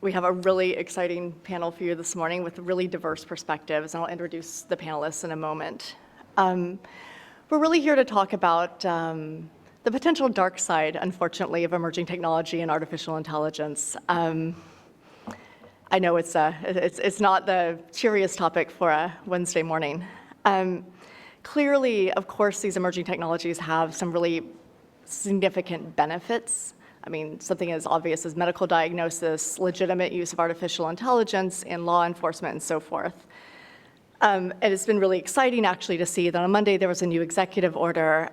We have a really exciting panel for you this morning with really diverse perspectives, and I'll introduce the panelists in a moment. We're really here to talk about the potential dark side, unfortunately, of emerging technology and artificial intelligence. I know it's not the cheeriest topic for a Wednesday morning. Clearly, of course, these emerging technologies have some really significant benefits. I mean, something as obvious as medical diagnosis, legitimate use of artificial intelligence in law enforcement, and so forth. And it's been really exciting, actually, to see that on Monday there was a new executive order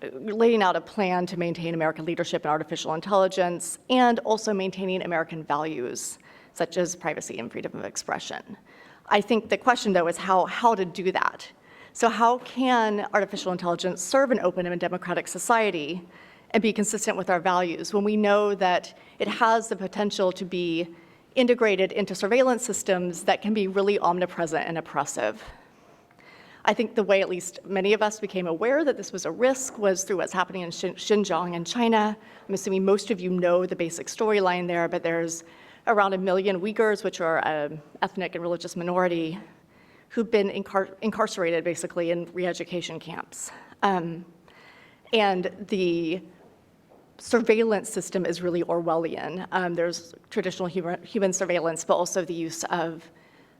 laying out a plan to maintain American leadership in artificial intelligence and also maintaining American values, such as privacy and freedom of expression. I think the question, though, is how to do that. So how can artificial intelligence serve an open and democratic society and be consistent with our values when we know that it has the potential to be integrated into surveillance systems that can be really omnipresent and oppressive? I think the way at least many of us became aware that this was a risk was through what's happening in Xinjiang in China. I'm assuming most of you know the basic storyline there, but there's around 1 million Uyghurs, which are an ethnic and religious minority, who've been incarcerated basically in re-education camps. And the surveillance system is really Orwellian. There's traditional human surveillance, but also the use of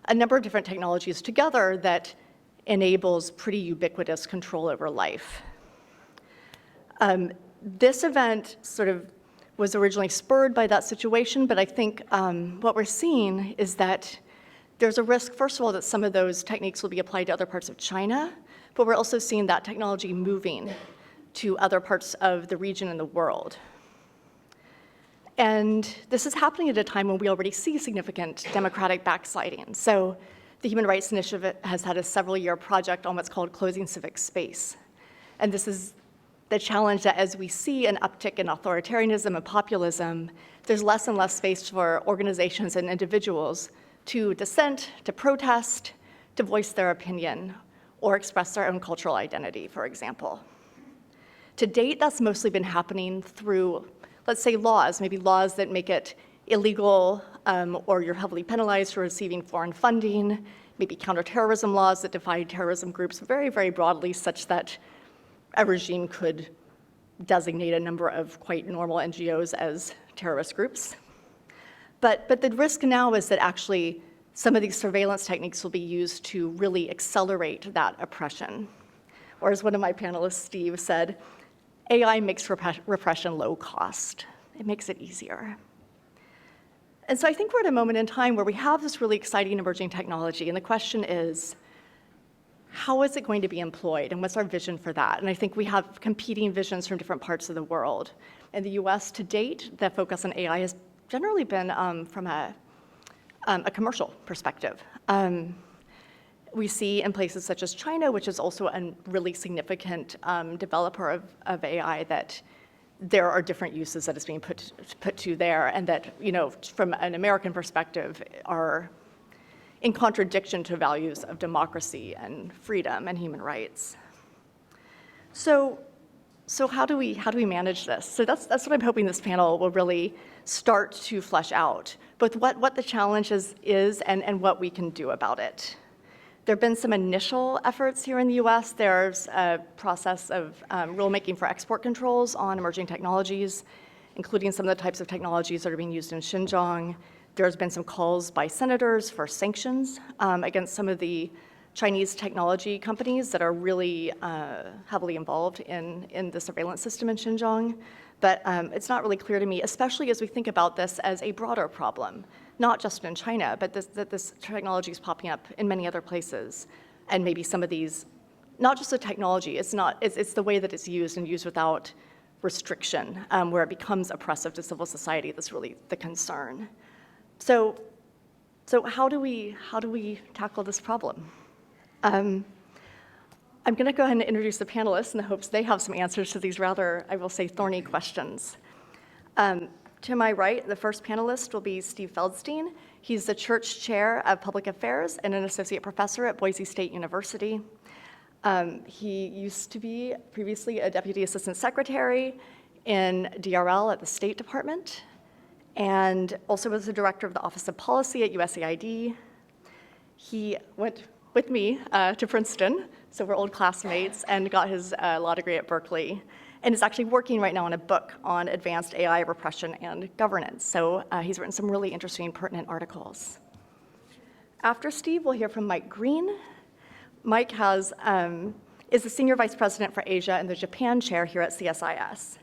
a number of different technologies together that enables pretty ubiquitous control over life. This event sort of was originally spurred by that situation, but I think what we're seeing is that there's a risk, first of all, that some of those techniques will be applied to other parts of China, but we're also seeing that technology moving to other parts of the region and the world. And this is happening at a time when we already see significant democratic backsliding. So the Human Rights Initiative has had a several-year project on what's called closing civic space. And this is the challenge that as we see an uptick in authoritarianism and populism, there's less and less space for organizations and individuals to dissent, to protest, to voice their opinion, or express their own cultural identity, for example. To date, that's mostly been happening through, let's say, laws, maybe laws that make it illegal or you're heavily penalized for receiving foreign funding, maybe counterterrorism laws that define terrorism groups very, very broadly, such that a regime could designate a number of quite normal NGOs as terrorist groups. But the risk now is that actually some of these surveillance techniques will be used to really accelerate that oppression. Or as one of my panelists, Steve, said, AI makes repression low cost. It makes it easier. And so I think we're at a moment in time where we have this really exciting emerging technology, and the question is, how is it going to be employed, and what's our vision for that? And I think we have competing visions from different parts of the world. In the US to date, the focus on AI has generally been from a commercial perspective. We see in places such as China, which is also a really significant developer of AI, that there are different uses that is being put to there, and that, you know, from an American perspective, are in contradiction to values of democracy and freedom and human rights. So how do we manage this? So that's what I'm hoping this panel will really start to flesh out, both what the challenge is and what we can do about it. There have been some initial efforts here in the US. There's a process of rulemaking for export controls on emerging technologies, including some of the types of technologies that are being used in Xinjiang. There's been some calls by senators for sanctions against some of the Chinese technology companies that are really heavily involved in the surveillance system in Xinjiang. But it's not really clear to me, especially as we think about this as a broader problem, not just in China, but that this technology is popping up in many other places. And maybe some of these, not just the technology, it's the way that it's used and used without restriction, where it becomes oppressive to civil society that's really the concern. So how do we tackle this problem? I'm going to go ahead and introduce the panelists in the hopes they have some answers to these rather, I will say, thorny questions. To my right, the first panelist will be Steve Feldstein. He's the Church Chair of Public Affairs and an Associate Professor at Boise State University. He used to be previously a Deputy Assistant Secretary in DRL at the State Department. and also was the director of the Office of Policy at USAID. He went with me to Princeton, so we're old classmates, and got his law degree at Berkeley, and is actually working right now on a book on advanced AI repression and governance. So he's written some really interesting, pertinent articles. After Steve, we'll hear from Mike Green. Mike is the Senior Vice President for Asia and the Japan Chair here at CSIS.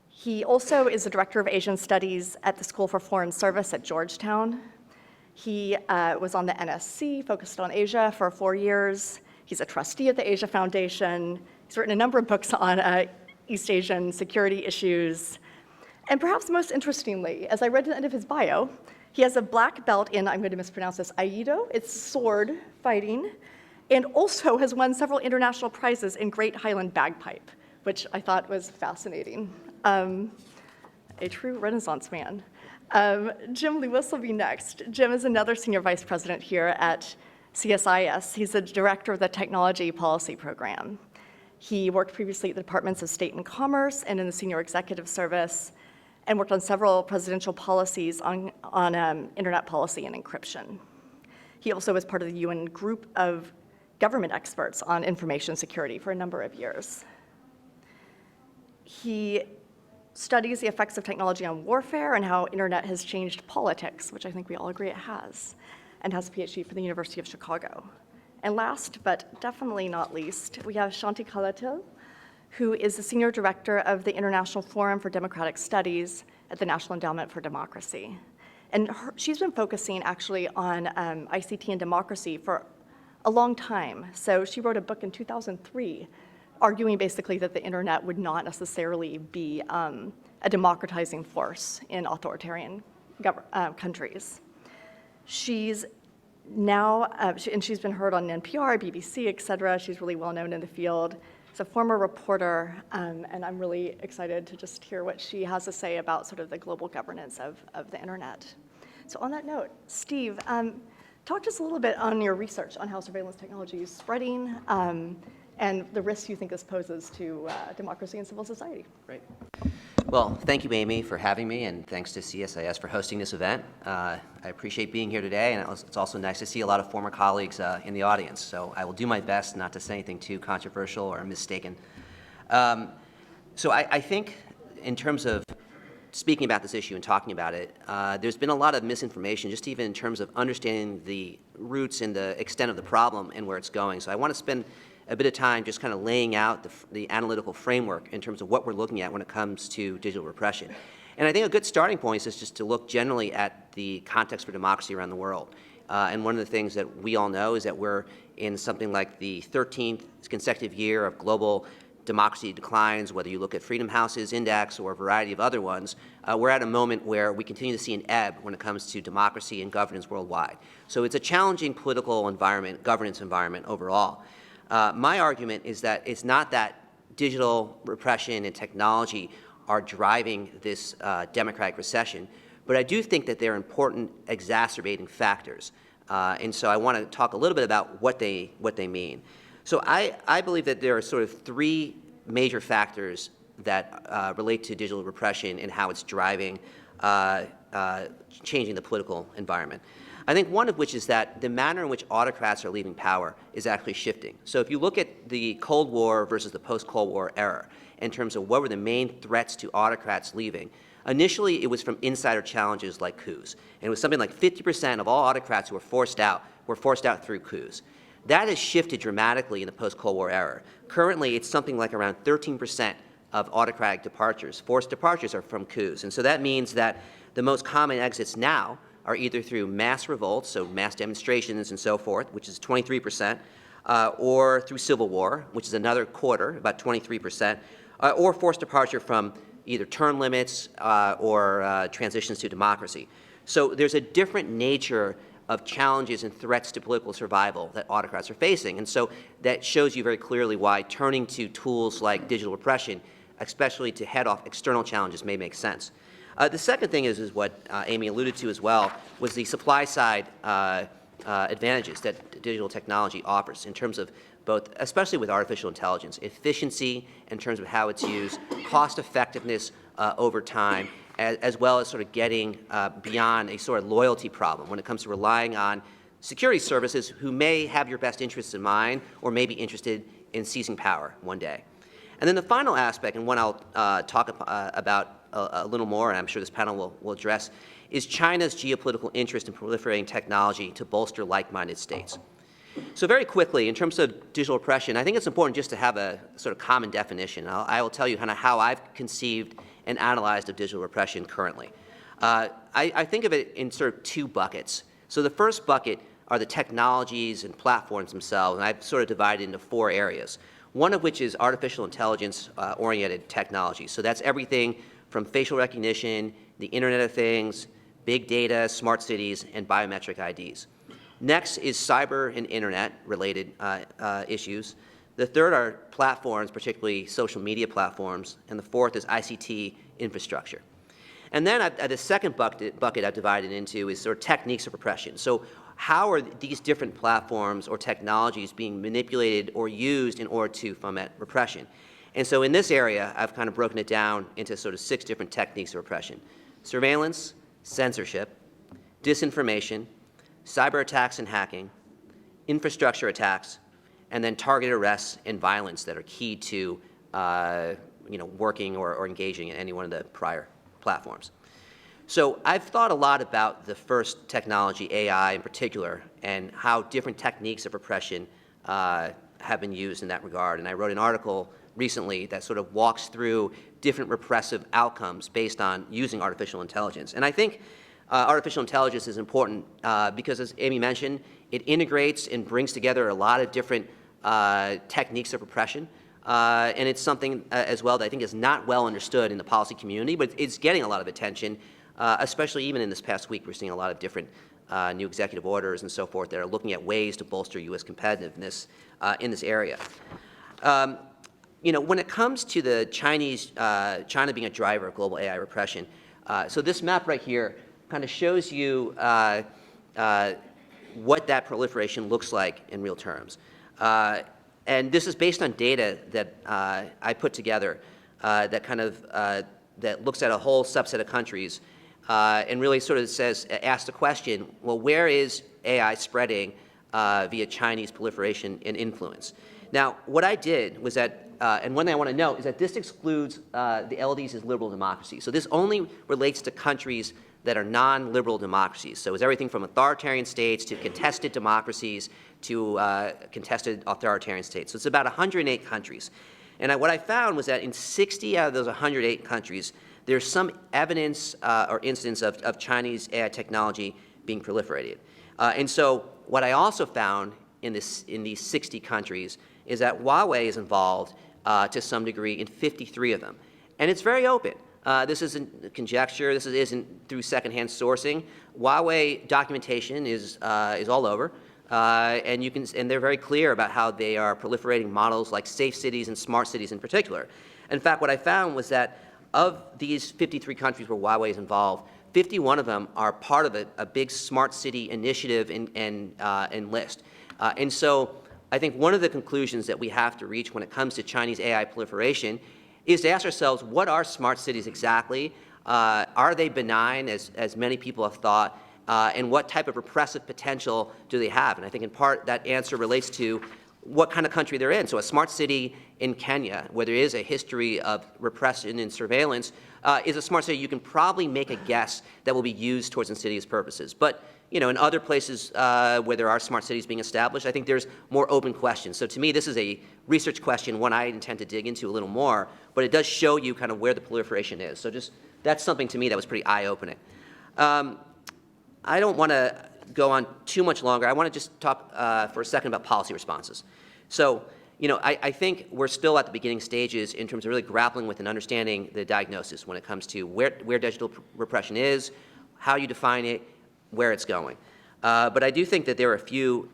He also is the Director of Asian Studies at the School for Foreign Service at Georgetown. He was on the NSC, focused on Asia for 4 years. He's a trustee at the Asia Foundation. He's written a number of books on East Asian security issues. And perhaps most interestingly, as I read to the end of his bio, he has a black belt in, I'm going to mispronounce this, Aikido. It's sword fighting, and also has won several international prizes in Great Highland Bagpipe, which I thought was fascinating. A true Renaissance man. Jim Lewis will be next. Jim is another senior vice president here at CSIS. He's the director of the Technology Policy Program. He worked previously at the Departments of State and Commerce and in the Senior Executive Service, and worked on several presidential policies on internet policy and encryption. He also was part of the UN group of government experts on information security for a number of years. He studies the effects of technology on warfare and how internet has changed politics, which I think we all agree it has, and has a PhD from the University of Chicago. And last, but definitely not least, we have Shanti Shanti, who is the Senior Director of the International Forum for Democratic Studies at the National Endowment for Democracy. And she's been focusing actually on ICT and democracy for a long time. So she wrote a book in 2003 arguing basically that the internet would not necessarily be a democratizing force in authoritarian countries. She's now, and she's been heard on NPR, BBC, et cetera. She's really well known in the field. She's a former reporter, and I'm really excited to just hear what she has to say about sort of the global governance of the internet. So on that note, Steve, talk to us a little bit on your research on how surveillance technology is spreading, and the risks you think this poses to democracy and civil society. Great. Well, thank you, Amy, for having me, and thanks to CSIS for hosting this event. I appreciate being here today, and it's also nice to see a lot of former colleagues in the audience, so I will do my best not to say anything too controversial or mistaken. So I think in terms of speaking about this issue and talking about it, there's been a lot of misinformation, just even in terms of understanding the roots and the extent of the problem and where it's going. So I want to spend a bit of time just kind of laying out the analytical framework in terms of what we're looking at when it comes to digital repression. And I think a good starting point is just to look generally at the context for democracy around the world. And one of the things that we all know is that we're in something like the 13th consecutive year of global democracy declines, whether you look at Freedom House's index or a variety of other ones. We're at a moment where we continue to see an ebb when it comes to democracy and governance worldwide. So it's a challenging political environment, governance environment overall. My argument is that it's not that digital repression and technology are driving this democratic recession, but I do think that they're important exacerbating factors. And so I want to talk a little bit about what they mean. So I believe that there are sort of three major factors that relate to digital repression and how it's driving, changing the political environment. I think one of which is that the manner in which autocrats are leaving power is actually shifting. So if you look at the Cold War versus the post-Cold War era, in terms of what were the main threats to autocrats leaving, initially it was from insider challenges like coups. And it was something like 50% of all autocrats who were forced out through coups. That has shifted dramatically in the post-Cold War era. Currently, it's something like around 13% of autocratic departures, forced departures, are from coups. And so that means that the most common exits now are either through mass revolts, so mass demonstrations and so forth, which is 23%, or through civil war, which is another quarter, about 23%, or forced departure from either term limits or transitions to democracy. So there's a different nature of challenges and threats to political survival that autocrats are facing. And so that shows you very clearly why turning to tools like digital repression, especially to head off external challenges, may make sense. The second thing is what Amy alluded to as well, was the supply side advantages that digital technology offers in terms of both, especially with artificial intelligence, efficiency in terms of how it's used, cost effectiveness over time, as well as sort of getting beyond a sort of loyalty problem when it comes to relying on security services who may have your best interests in mind or may be interested in seizing power one day. And then the final aspect, and one I'll talk about a little more, and I'm sure this panel will address, is China's geopolitical interest in proliferating technology to bolster like-minded states. So very quickly, in terms of digital repression, I think it's important just to have a sort of common definition. I will tell you kind of how I've conceived and analyzed of digital repression currently. I think of it in sort of two buckets. So the first bucket are the technologies and platforms themselves, and I've sort of divided into 4 areas. One of which is artificial intelligence-oriented technology. So that's everything from facial recognition, the Internet of Things, big data, smart cities, and biometric IDs. Next is cyber and Internet-related issues. The third are platforms, particularly social media platforms, and the fourth is ICT infrastructure. And then the second bucket I've divided into is sort of techniques of repression. So how are these different platforms or technologies being manipulated or used in order to foment repression? And so in this area, I've kind of broken it down into sort of 6 different techniques of repression: surveillance, censorship, disinformation, cyber attacks and hacking, infrastructure attacks, and then targeted arrests and violence that are key to working or engaging in any one of the prior platforms. So I've thought a lot about the first technology, AI in particular, and how different techniques of repression have been used in that regard. And I wrote an article recently that sort of walks through different repressive outcomes based on using artificial intelligence. And I think artificial intelligence is important because, as Amy mentioned, it integrates and brings together a lot of different techniques of repression. And it's something as well that I think is not well understood in the policy community, but it's getting a lot of attention, especially even in this past week. We're seeing a lot of different new executive orders and so forth that are looking at ways to bolster U.S. competitiveness in this area. When it comes to the China being a driver of global AI repression, so this map right here kind of shows you what that proliferation looks like in real terms. And this is based on data that I put together that kind of that looks at a whole subset of countries and really sort of asks the question, well, where is AI spreading via Chinese proliferation and influence? Now, what I did was that, and one thing I want to note is that this excludes the LDs as liberal democracies. So this only relates to countries that are non-liberal democracies. So it's everything from authoritarian states to contested democracies to contested authoritarian states. So it's about 108 countries. And what I found was that in 60 out of those 108 countries, there's some evidence or instance of Chinese AI technology being proliferated. And so what I also found in these 60 countries is that Huawei is involved to some degree in 53 of them. And it's very open. This isn't conjecture. This isn't through secondhand sourcing. Huawei documentation is all over, and they're very clear about how they are proliferating models like safe cities and smart cities in particular. In fact, what I found was that of these 53 countries where Huawei is involved, 51 of them are part of a big smart city initiative and list. And so I think one of the conclusions that we have to reach when it comes to Chinese AI proliferation is to ask ourselves, what are smart cities exactly? Are they benign, as many people have thought? And what type of repressive potential do they have? And I think in part that answer relates to what kind of country they're in. So a smart city in Kenya, where there is a history of repression and surveillance, is a smart city you can probably make a guess that will be used towards insidious purposes. But in other places where there are smart cities being established, I think there's more open questions. So to me, this is a research question, one I intend to dig into a little more, but it does show you kind of where the proliferation is. So that's something to me that was pretty eye-opening. I don't want to go on too much longer. I want to just talk for a second about policy responses. So, I think we're still at the beginning stages in terms of really grappling with and understanding the diagnosis when it comes to where digital repression is, how you define it, where it's going. But I do think that there are a few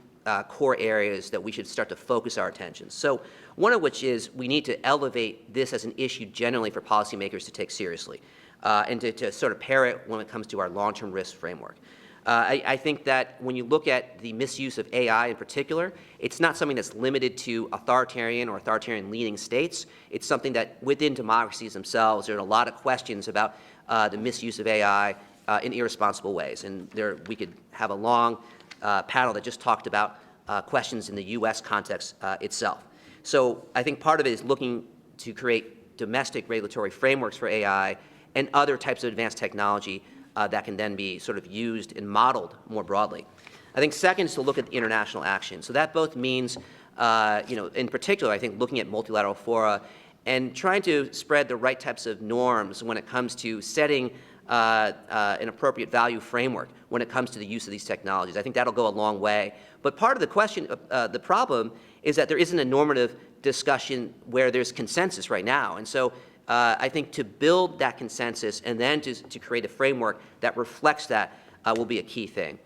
core areas that we should start to focus our attention. So one of which is we need to elevate this as an issue generally for policymakers to take seriously and to sort of pair it when it comes to our long-term risk framework. I think that when you look at the misuse of AI in particular, it's not something that's limited to authoritarian or authoritarian leading states. It's something that within democracies themselves, there are a lot of questions about the misuse of AI in irresponsible ways. And there, we could have a long panel that just talked about questions in the U.S. context itself. So I think part of it is looking to create domestic regulatory frameworks for AI and other types of advanced technology that can then be sort of used and modeled more broadly. I think second is to look at international action. So that both means, in particular, I think looking at multilateral fora and trying to spread the right types of norms when it comes to setting an appropriate value framework when it comes to the use of these technologies. I think that'll go a long way. But part of the question, the problem, is that there isn't a normative discussion where there's consensus right now. And so I think to build that consensus and then to create a framework that reflects that will be a key thing.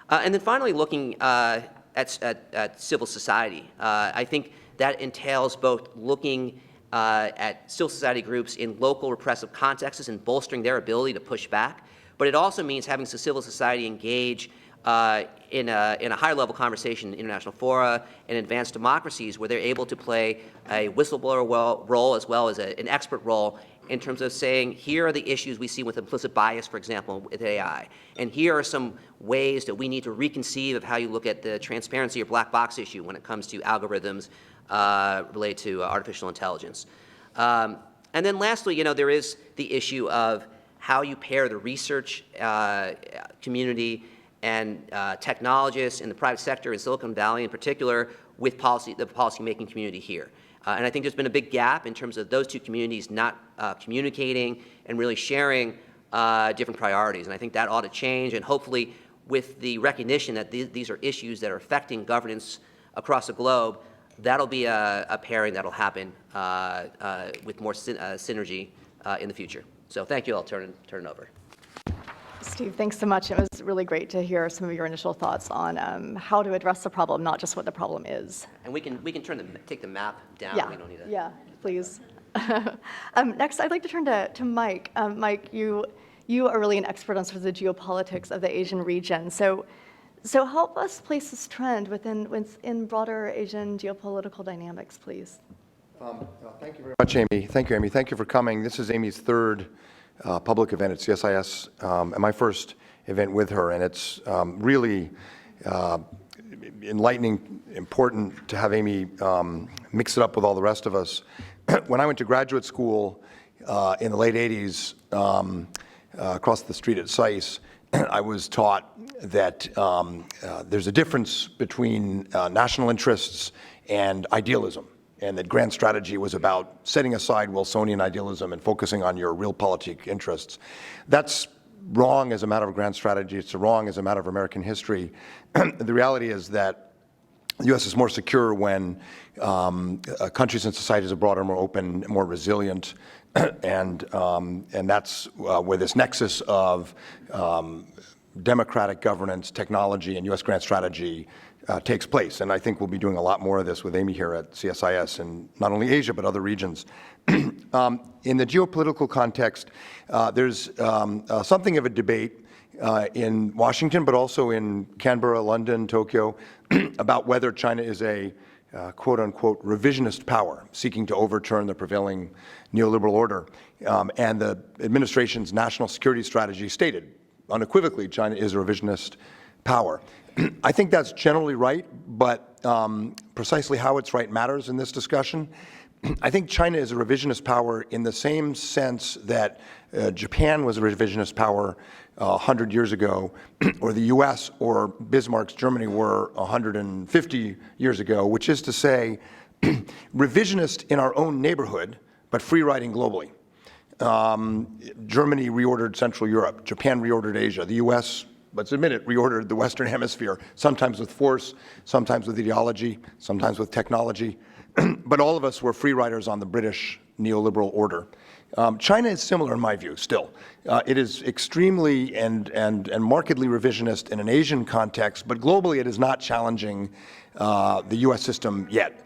And then finally, looking at civil society. I think that entails both looking at civil society groups in local repressive contexts and bolstering their ability to push back. But it also means having civil society engage in a higher level conversation in international fora and advanced democracies where they're able to play a whistleblower role as well as an expert role in terms of saying, here are the issues we see with implicit bias, for example, with AI. And here are some ways that we need to reconceive of how you look at the transparency or black box issue when it comes to algorithms related to artificial intelligence. And then lastly, there is the issue of how you pair the research community and technologists in the private sector in Silicon Valley in particular with the policy-making community here. And I think there's been a big gap in terms of those two communities not communicating and really sharing different priorities. And I think that ought to change. And hopefully, with the recognition that these are issues that are affecting governance across the globe, that'll be a pairing that'll happen with more synergy in the future. So thank you. I'll turn it over. Steve, thanks so much. It was really great to hear some of your initial thoughts on how to address the problem, not just what the problem is. And we can take the map down. Yeah, we don't need to. Yeah, please. Next, I'd like to turn to Mike. Mike, you are really an expert on sort of the geopolitics of the Asian region. So help us place this trend within broader Asian geopolitical dynamics, please. Thank you very much, Amy. Thank you, Amy. Thank you for coming. This is Amy's third public event at CSIS, and my first event with her, and it's really enlightening, important to have Amy mix it up with all the rest of us. When I went to graduate school in the late 80s, across the street at SAIS, I was taught that there's a difference between national interests and idealism, and that grand strategy was about setting aside Wilsonian idealism and focusing on your realpolitik interests. That's wrong as a matter of grand strategy. It's wrong as a matter of American history. The reality is that the U.S. is more secure when countries and societies abroad are more open, more resilient, and that's where this nexus of democratic governance, technology, and U.S. grand strategy takes place. And I think we'll be doing a lot more of this with Amy here at CSIS in not only Asia, but other regions. In the geopolitical context, there's something of a debate in Washington, but also in Canberra, London, Tokyo, about whether China is a quote-unquote revisionist power seeking to overturn the prevailing neoliberal order. And the administration's national security strategy stated unequivocally China is a revisionist power. I think that's generally right, but precisely how it's right matters in this discussion. I think China is a revisionist power in the same sense that Japan was a revisionist power 100 years ago, or the US or Bismarck's Germany were 150 years ago, which is to say, revisionist in our own neighborhood, but free-riding globally. Germany reordered Central Europe, Japan reordered Asia, the US, let's admit it, reordered the Western Hemisphere, sometimes with force, sometimes with ideology, sometimes with technology. But all of us were free riders on the British neoliberal order. China is similar in my view still. It is extremely and markedly revisionist in an Asian context, but globally it is not challenging the US system yet.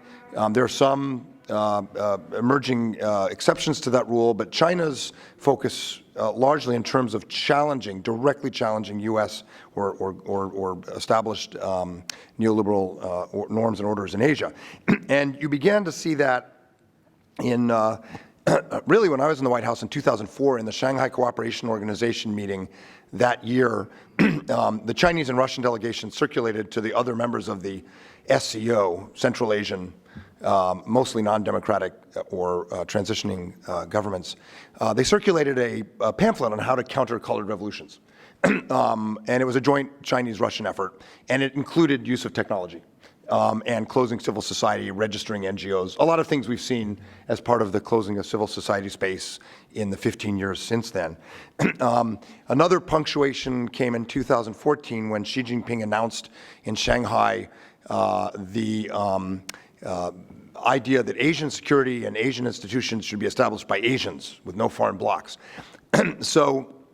There are some emerging exceptions to that rule, but China's focus largely in terms of directly challenging US or established neoliberal norms and orders in Asia. And you began to see that in really when I was in the White House in 2004 in the Shanghai Cooperation Organization meeting that year, the Chinese and Russian delegations circulated to the other members of the SCO, Central Asian, mostly non-democratic or transitioning governments. They circulated a pamphlet on how to counter colored revolutions. And it was a joint Chinese-Russian effort, and it included use of technology. And closing civil society, registering NGOs, a lot of things we've seen as part of the closing of civil society space in the 15 years since then. Another punctuation came in 2014 when Xi Jinping announced in Shanghai the idea that Asian security and Asian institutions should be established by Asians with no foreign blocs.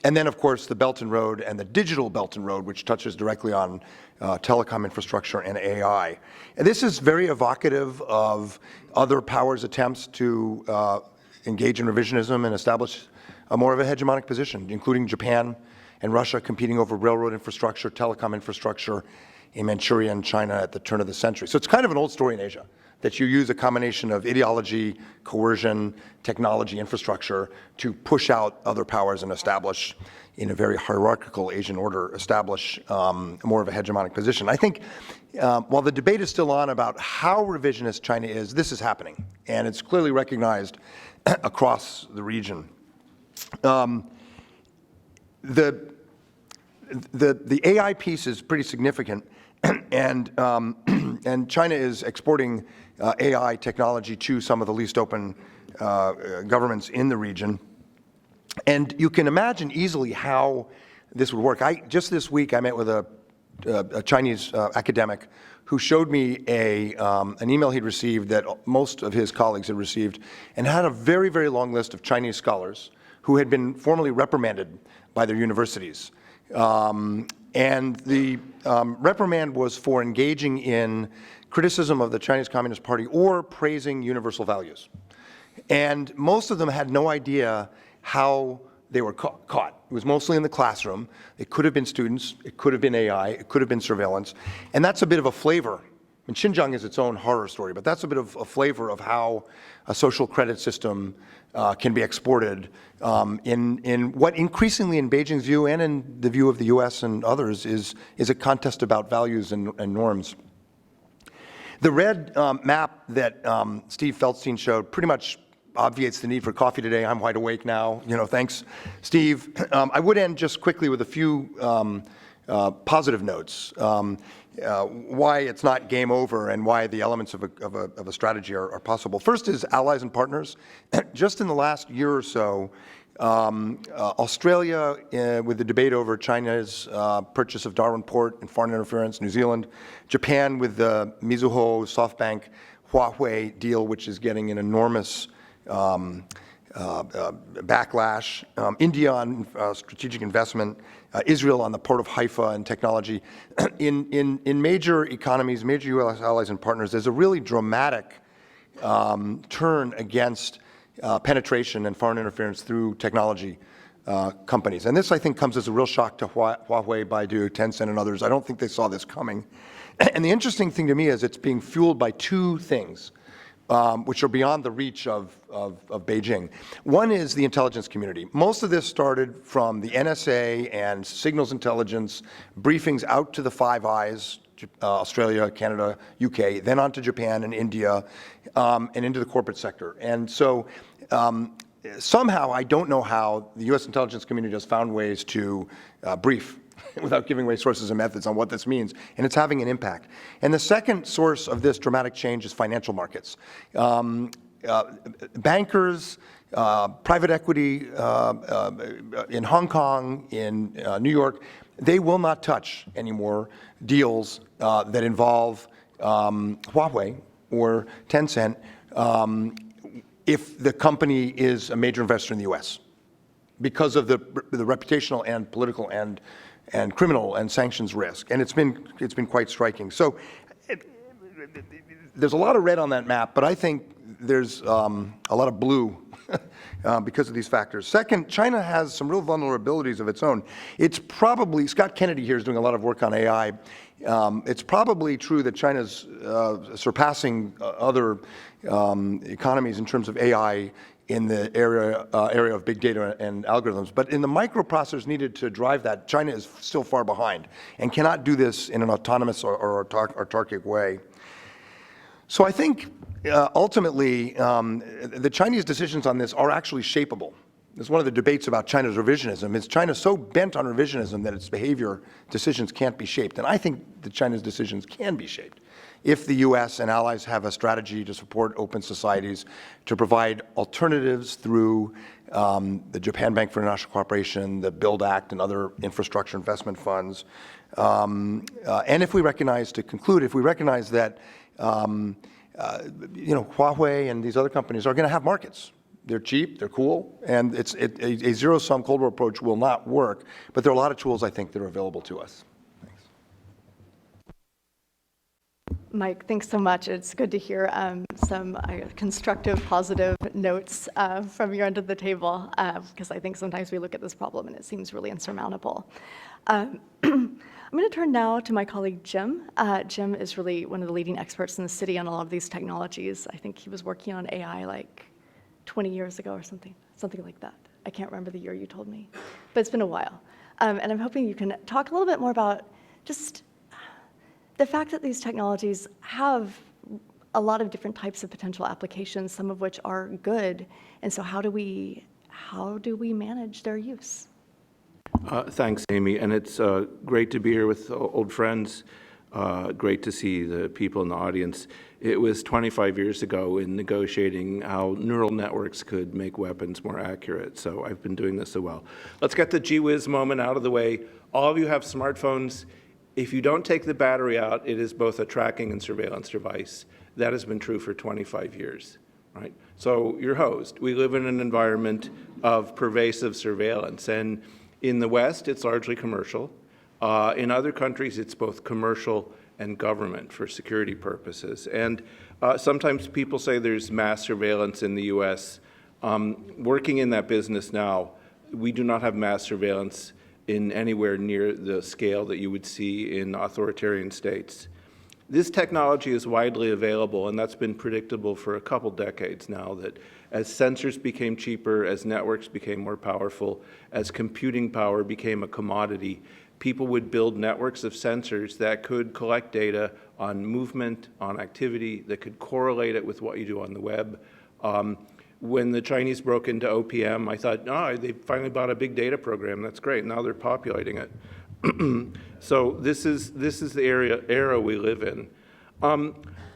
And then, of course, the Belt and Road and the digital Belt and Road, which touches directly on telecom infrastructure and AI. And this is very evocative of other powers' attempts to engage in revisionism and establish more of a hegemonic position, including Japan and Russia competing over railroad infrastructure, telecom infrastructure in Manchuria and China at the turn of the century. So it's kind of an old story in Asia, that you use a combination of ideology, coercion, technology, infrastructure to push out other powers and establish, in a very hierarchical Asian order, establish more of a hegemonic position. I think while the debate is still on about how revisionist China is, this is happening, and it's clearly recognized across the region. The AI piece is pretty significant, and China is exporting AI technology to some of the least open governments in the region. And you can imagine easily how this would work. Just this week, I met with a Chinese academic who showed me an email he'd received that most of his colleagues had received, and had a very, very long list of Chinese scholars who had been formally reprimanded by their universities. And the reprimand was for engaging in criticism of the Chinese Communist Party or praising universal values. And most of them had no idea how they were caught. It was mostly in the classroom. It could have been students. It could have been AI. It could have been surveillance. And that's a bit of a flavor. And Xinjiang is its own horror story, but that's a bit of a flavor of how a social credit system can be exported in what increasingly in Beijing's view and in the view of the US and others is a contest about values and norms. The red map that Steve Feldstein showed pretty much obviates the need for coffee today. I'm wide awake now. Thanks, Steve. I would end just quickly with a few positive notes. Why it's not game over and why the elements of a strategy are possible. First is allies and partners. Just in the last year or so, Australia, with the debate over China's purchase of Darwin Port and foreign interference, New Zealand, Japan with the Mizuho, SoftBank, Huawei deal, which is getting an enormous backlash, India on strategic investment, Israel on the port of Haifa and technology. In major economies, major U.S. allies and partners, there's a really dramatic turn against penetration and foreign interference through technology companies. And this, I think, comes as a real shock to Huawei, Baidu, Tencent, and others. I don't think they saw this coming. And the interesting thing to me is it's being fueled by two things, which are beyond the reach of Beijing. One is the intelligence community. Most of this started from the NSA and signals intelligence, briefings out to the Five Eyes, Australia, Canada, UK, then on to Japan and India, and into the corporate sector. And so somehow, I don't know how, the US intelligence community has found ways to brief without giving away sources and methods on what this means, and it's having an impact. And the second source of this dramatic change is financial markets. Bankers, private equity in Hong Kong, in New York, they will not touch anymore deals that involve Huawei or Tencent if the company is a major investor in the US, because of the reputational and political and criminal and sanctions risk. And it's been quite striking. So there's a lot of red on that map, but I think there's a lot of blue because of these factors. Second, China has some real vulnerabilities of its own. It's probably, Scott Kennedy here is doing a lot of work on AI. It's probably true that China's surpassing other economies in terms of AI in the area of big data and algorithms. But in the microprocessors needed to drive that, China is still far behind and cannot do this in an autonomous or autarkic way. So I think ultimately the Chinese decisions on this are actually shapeable. It's one of the debates about China's revisionism. Is China so bent on revisionism that its behavior decisions can't be shaped? And I think that China's decisions can be shaped if the U.S. and allies have a strategy to support open societies, to provide alternatives through the Japan Bank for International Cooperation, the BUILD Act, and other infrastructure investment funds. And if we recognize, to conclude, if we recognize that Huawei and these other companies are going to have markets. They're cheap, they're cool, and a zero-sum Cold War approach will not work, but there are a lot of tools, I think, that are available to us. Thanks. Mike, thanks so much. It's good to hear some constructive, positive notes from your end of the table, because I think sometimes we look at this problem and it seems really insurmountable. I'm going to turn now to my colleague, Jim. Jim is really one of the leading experts in the city on all of these technologies. I think he was working on AI like 20 years ago or something like that. I can't remember the year you told me, but it's been a while. And I'm hoping you can talk a little bit more about just the fact that these technologies have a lot of different types of potential applications, some of which are good. And so how do we manage their use? Thanks, Amy. And it's great to be here with old friends. Great to see the people in the audience. It was 25 years ago in negotiating how neural networks could make weapons more accurate. So I've been doing this a while. Let's get the gee whiz moment out of the way. All of you have smartphones. If you don't take the battery out, it is both a tracking and surveillance device. That has been true for 25 years, right? So you're hosed. We live in an environment of pervasive surveillance. And in the West, it's largely commercial. In other countries, it's both commercial and government for security purposes. And sometimes people say there's mass surveillance in the US. Working in that business now, we do not have mass surveillance in anywhere near the scale that you would see in authoritarian states. This technology is widely available, and that's been predictable for a couple decades now, that as sensors became cheaper, as networks became more powerful, as computing power became a commodity, people would build networks of sensors that could collect data on movement, on activity, that could correlate it with what you do on the web. When the Chinese broke into OPM, I thought, oh, they finally bought a big data program. That's great. Now they're populating it. So this is the era we live in.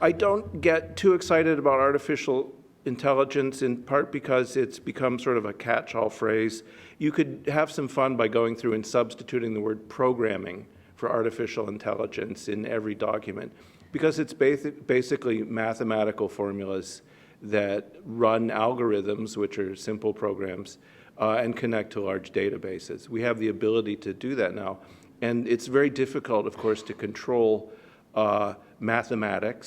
I don't get too excited about artificial intelligence, in part because it's become sort of a catch-all phrase. You could have some fun by going through and substituting the word programming for artificial intelligence in every document, because it's basically mathematical formulas that run algorithms, which are simple programs, and connect to large databases. We have the ability to do that now. And it's very difficult, of course, to control mathematic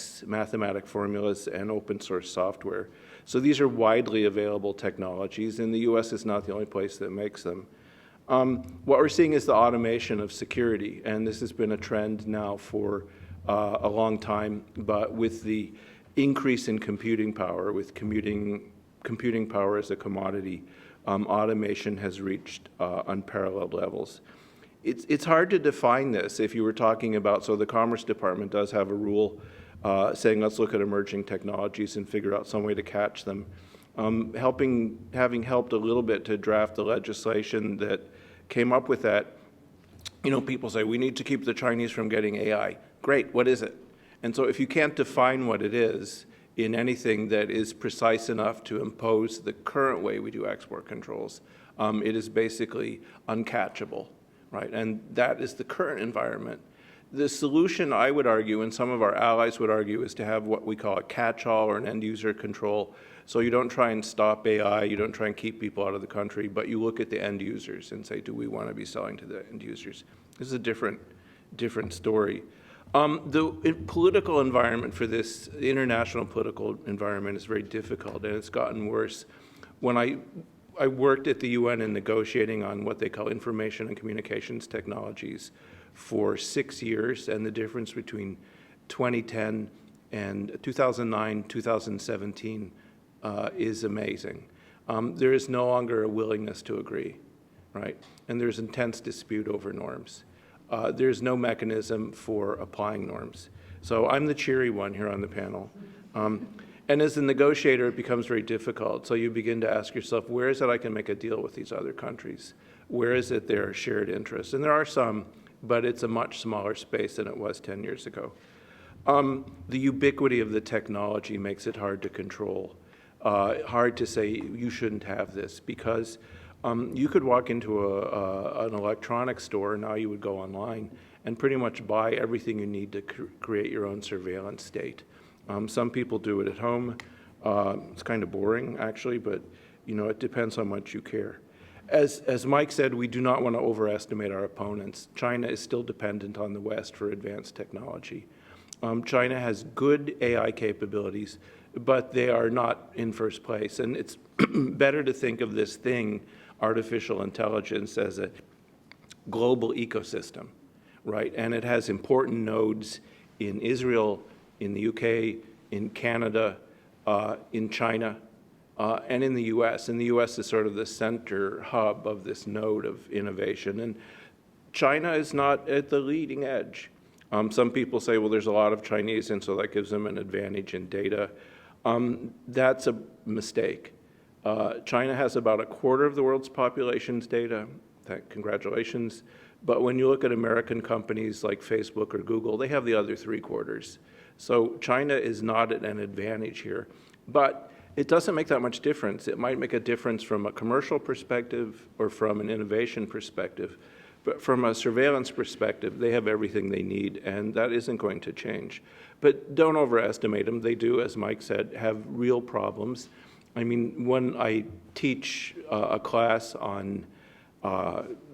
formulas and open source software. So these are widely available technologies, and the US is not the only place that makes them. What we're seeing is the automation of security, and this has been a trend now for a long time, but with the increase in computing power, with computing power as a commodity, automation has reached unparalleled levels. It's hard to define this if you were talking about, so the Commerce Department does have a rule saying let's look at emerging technologies and figure out some way to catch them. Having helped a little bit to draft the legislation that came up with that, people say we need to keep the Chinese from getting AI. Great, what is it? And so if you can't define what it is in anything that is precise enough to impose the current way we do export controls, it is basically uncatchable, right? And that is the current environment. The solution, I would argue, and some of our allies would argue, is to have what we call a catch-all or an end-user control. So you don't try and stop AI, you don't try and keep people out of the country, but you look at the end users and say, do we want to be selling to the end users? This is a different story. The political environment for this, the international political environment, is very difficult, and it's gotten worse. When I worked at the UN in negotiating on what they call information and communications technologies for 6 years, and the difference between 2010 and 2009, 2017 is amazing. there is no longer a willingness to agree, right? And there's intense dispute over norms. There's no mechanism for applying norms. So I'm the cheery one here on the panel. And as a negotiator, it becomes very difficult. So you begin to ask yourself, where is it I can make a deal with these other countries? Where is it there are shared interests? And there are some, but it's a much smaller space than it was 10 years ago. The ubiquity of the technology makes it hard to control, hard to say you shouldn't have this, because you could walk into an electronics store, now you would go online, and pretty much buy everything you need to create your own surveillance state. Some people do it at home. It's kind of boring, actually, but it depends how much you care. As Mike said, we do not want to overestimate our opponents. China is still dependent on the West for advanced technology. China has good AI capabilities, but they are not in first place. And it's better to think of this thing, artificial intelligence, as a global ecosystem, right? And it has important nodes in Israel, in the UK, in Canada, in China, and in the US. And the US is sort of the center hub of this node of innovation. And China is not at the leading edge. Some people say, well, there's a lot of Chinese, and so that gives them an advantage in data. That's a mistake. China has about a quarter of the world's population's data. Congratulations. But when you look at American companies like Facebook or Google, they have the other 3/4. So China is not at an advantage here. But it doesn't make that much difference. It might make a difference from a commercial perspective or from an innovation perspective. But from a surveillance perspective, they have everything they need, and that isn't going to change. But don't overestimate them. They do, as Mike said, have real problems. I mean, when I teach a class on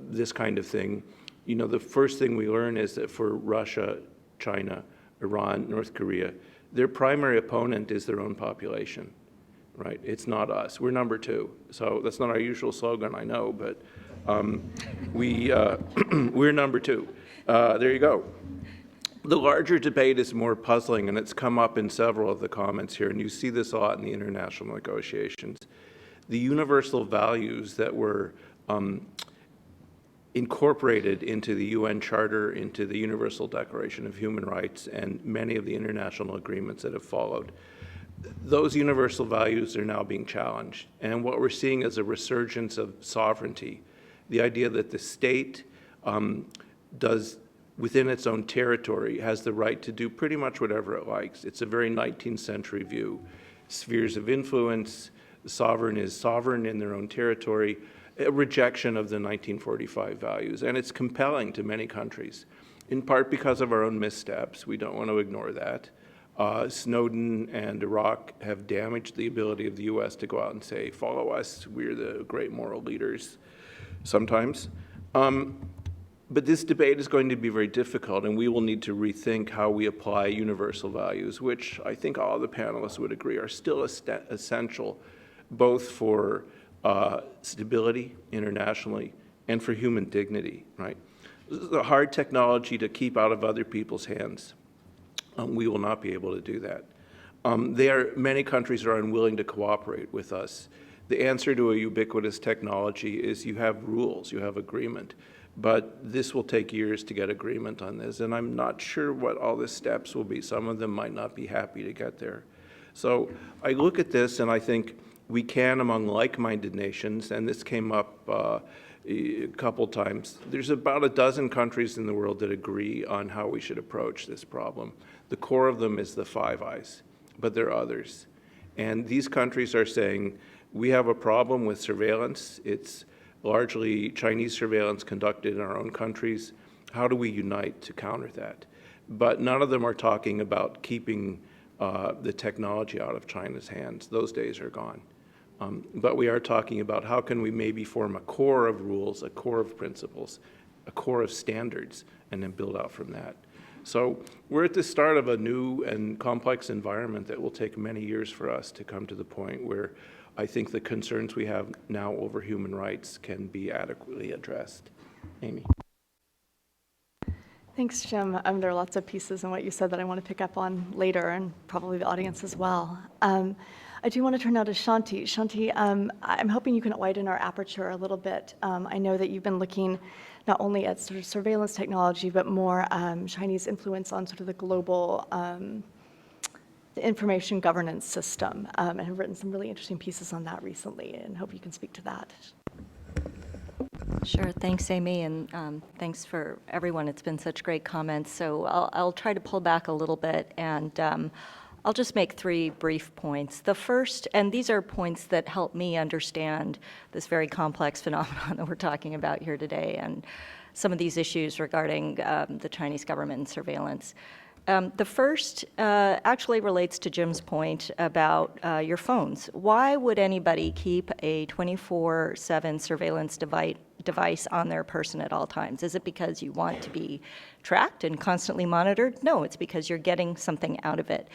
this kind of thing, the first thing we learn is that for Russia, China, Iran, North Korea, their primary opponent is their own population, right? It's not us. We're number 2. So that's not our usual slogan, I know, but we're number 2. There you go. The larger debate is more puzzling, and it's come up in several of the comments here, and you see this a lot in the international negotiations. The universal values that were incorporated into the UN Charter, into the Universal Declaration of Human Rights, and many of the international agreements that have followed, those universal values are now being challenged. And what we're seeing is a resurgence of sovereignty, the idea that the state does, within its own territory, has the right to do pretty much whatever it likes. It's a very 19th century view. Spheres of influence, the sovereign is sovereign in their own territory, a rejection of the 1945 values. And it's compelling to many countries, in part because of our own missteps. We don't want to ignore that. Snowden and Iraq have damaged the ability of the US to go out and say, follow us, we're the great moral leaders, sometimes. But this debate is going to be very difficult, and we will need to rethink how we apply universal values, which I think all the panelists would agree are still essential, both for stability internationally and for human dignity, right? This is a hard technology to keep out of other people's hands. We will not be able to do that. Many countries are unwilling to cooperate with us. The answer to a ubiquitous technology is you have rules, you have agreement. But this will take years to get agreement on this, and I'm not sure what all the steps will be. Some of them might not be happy to get there. So I look at this and I think we can, among like-minded nations, and this came up a couple times, there's about a dozen countries in the world that agree on how we should approach this problem. The core of them is the Five Eyes, but there are others. And these countries are saying, we have a problem with surveillance. It's largely Chinese surveillance conducted in our own countries. How do we unite to counter that? But none of them are talking about keeping the technology out of China's hands. Those days are gone. But we are talking about how can we maybe form a core of rules, a core of principles, a core of standards, and then build out from that. So we're at the start of a new and complex environment that will take many years for us to come to the point where I think the concerns we have now over human rights can be adequately addressed. Amy. Thanks, Jim. There are lots of pieces in what you said that I want to pick up on later, and probably the audience as well. I do want to turn now to Shanti. Shanti, I'm hoping you can widen our aperture a little bit. I know that you've been looking not only at sort of surveillance technology, but more Chinese influence on sort of the global the information governance system, and have written some really interesting pieces on that recently, and hope you can speak to that. Sure. Thanks, Amy, and thanks for everyone. It's been such great comments. So I'll try to pull back a little bit, and I'll just make 3 brief points. The first, and these are points that help me understand this very complex phenomenon that we're talking about here today, and some of these issues regarding the Chinese government and surveillance. The first actually relates to Jim's point about your phones. Why would anybody keep a 24/7 surveillance device on their person at all times? Is it because you want to be tracked and constantly monitored? No, it's because you're getting something out of it.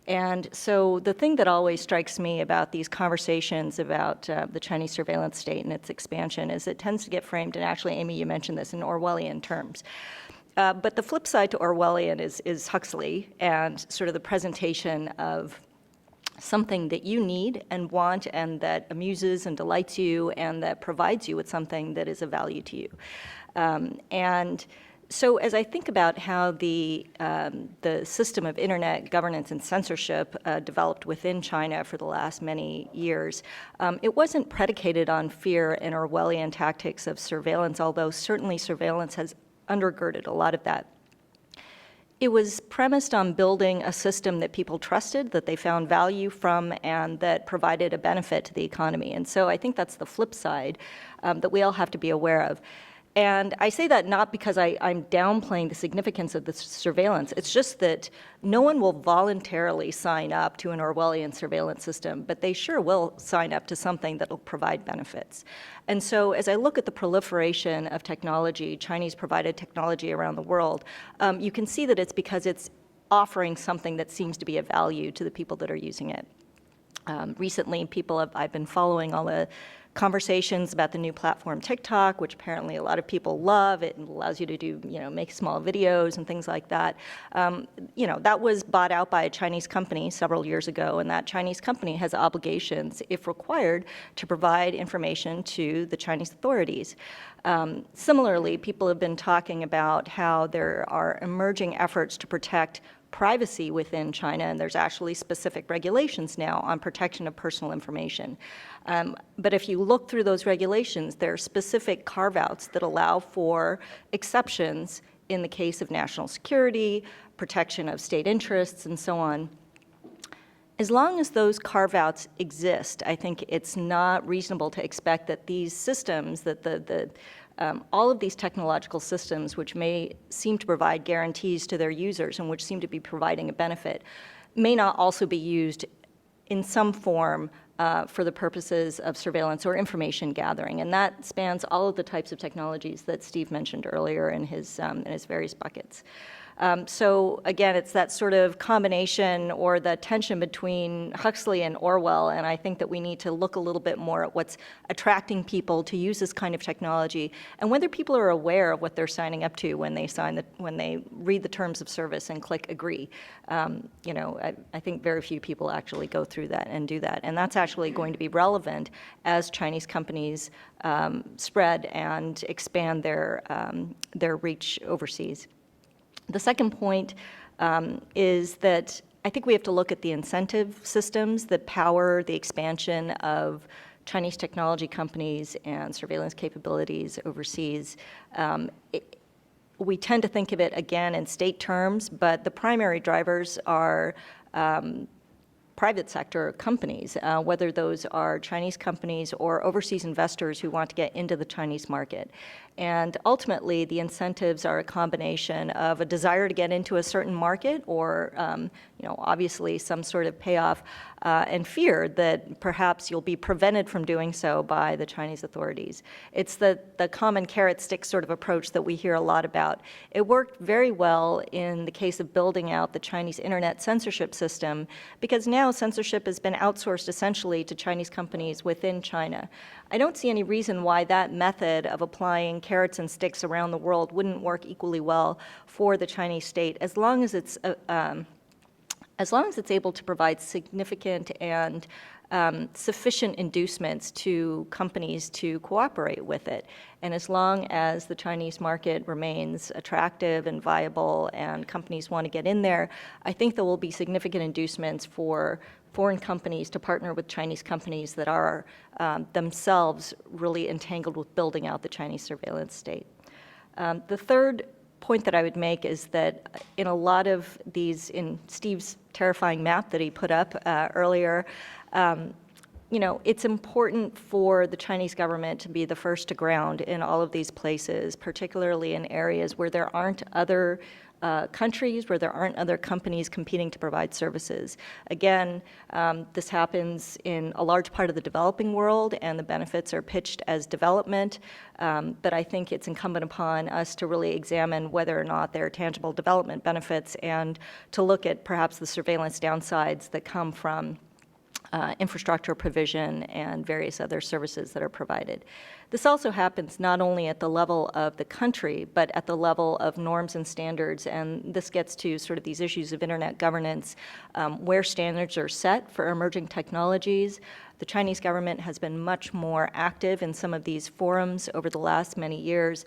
And so the thing that always strikes me about these conversations about the Chinese surveillance state and its expansion is it tends to get framed, and actually, Amy, you mentioned this, in Orwellian terms. But the flip side to Orwellian is Huxley and sort of the presentation of something that you need and want and that amuses and delights you and that provides you with something that is of value to you. And so as I think about how the system of internet governance and censorship developed within China for the last many years, it wasn't predicated on fear and Orwellian tactics of surveillance, although certainly surveillance has undergirded a lot of that. It was premised on building a system that people trusted, that they found value from, and that provided a benefit to the economy. And so I think that's the flip side that we all have to be aware of. And I say that not because I'm downplaying the significance of the surveillance. It's just that no one will voluntarily sign up to an Orwellian surveillance system, but they sure will sign up to something that will provide benefits. And so as I look at the proliferation of technology, Chinese-provided technology around the world, you can see that it's because it's offering something that seems to be of value to the people that are using it. Recently, I've been following all the conversations about the new platform TikTok, which apparently a lot of people love. It allows you to do, make small videos and things like that. That was bought out by a Chinese company several years ago, and that Chinese company has obligations, if required, to provide information to the Chinese authorities. Similarly, people have been talking about how there are emerging efforts to protect privacy within China, and there's actually specific regulations now on protection of personal information. But if you look through those regulations, there are specific carve-outs that allow for exceptions in the case of national security, protection of state interests, and so on. As long as those carve-outs exist, I think it's not reasonable to expect that these systems, that all of these technological systems, which may seem to provide guarantees to their users and which seem to be providing a benefit, may not also be used in some form for the purposes of surveillance or information gathering. And that spans all of the types of technologies that Steve mentioned earlier in his various buckets. So again, it's that sort of combination or the tension between Huxley and Orwell, and I think that we need to look a little bit more at what's attracting people to use this kind of technology and whether people are aware of what they're signing up to when they read the terms of service and click agree. I think very few people actually go through that and do that, and that's actually going to be relevant as Chinese companies spread and expand their reach overseas. The second point is that I think we have to look at the incentive systems that power the expansion of Chinese technology companies and surveillance capabilities overseas. We tend to think of it, again, in state terms, but the primary drivers are private sector companies, whether those are Chinese companies or overseas investors who want to get into the Chinese market. And ultimately, the incentives are a combination of a desire to get into a certain market or, obviously some sort of payoff and fear that perhaps you'll be prevented from doing so by the Chinese authorities. It's the common carrot stick sort of approach that we hear a lot about. It worked very well in the case of building out the Chinese internet censorship system because now censorship has been outsourced essentially to Chinese companies within China. I don't see any reason why that method of applying carrots and sticks around the world wouldn't work equally well for the Chinese state as long as it's as long as it's able to provide significant and sufficient inducements to companies to cooperate with it. And as long as the Chinese market remains attractive and viable and companies want to get in there, I think there will be significant inducements for foreign companies to partner with Chinese companies that are themselves really entangled with building out the Chinese surveillance state. The third point that I would make is that in a lot of these, in Steve's terrifying map that he put up earlier, it's important for the Chinese government to be the first to ground in all of these places, particularly in areas where there aren't other countries, where there aren't other companies competing to provide services. Again, this happens in a large part of the developing world, and the benefits are pitched as development, but I think it's incumbent upon us to really examine whether or not there are tangible development benefits and to look at perhaps the surveillance downsides that come from infrastructure provision and various other services that are provided. This also happens not only at the level of the country, but at the level of norms and standards, and this gets to sort of these issues of internet governance, where standards are set for emerging technologies. The Chinese government has been much more active in some of these forums over the last many years,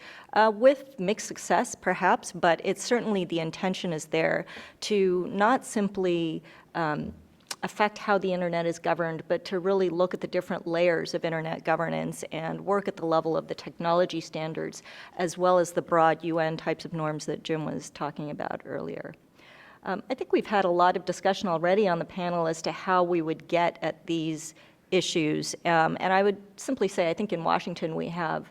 with mixed success perhaps, but it's certainly the intention is there to not simply affect how the internet is governed, but to really look at the different layers of internet governance and work at the level of the technology standards, as well as the broad UN types of norms that Jim was talking about earlier. I think we've had a lot of discussion already on the panel as to how we would get at these issues. And I would simply say, I think in Washington we have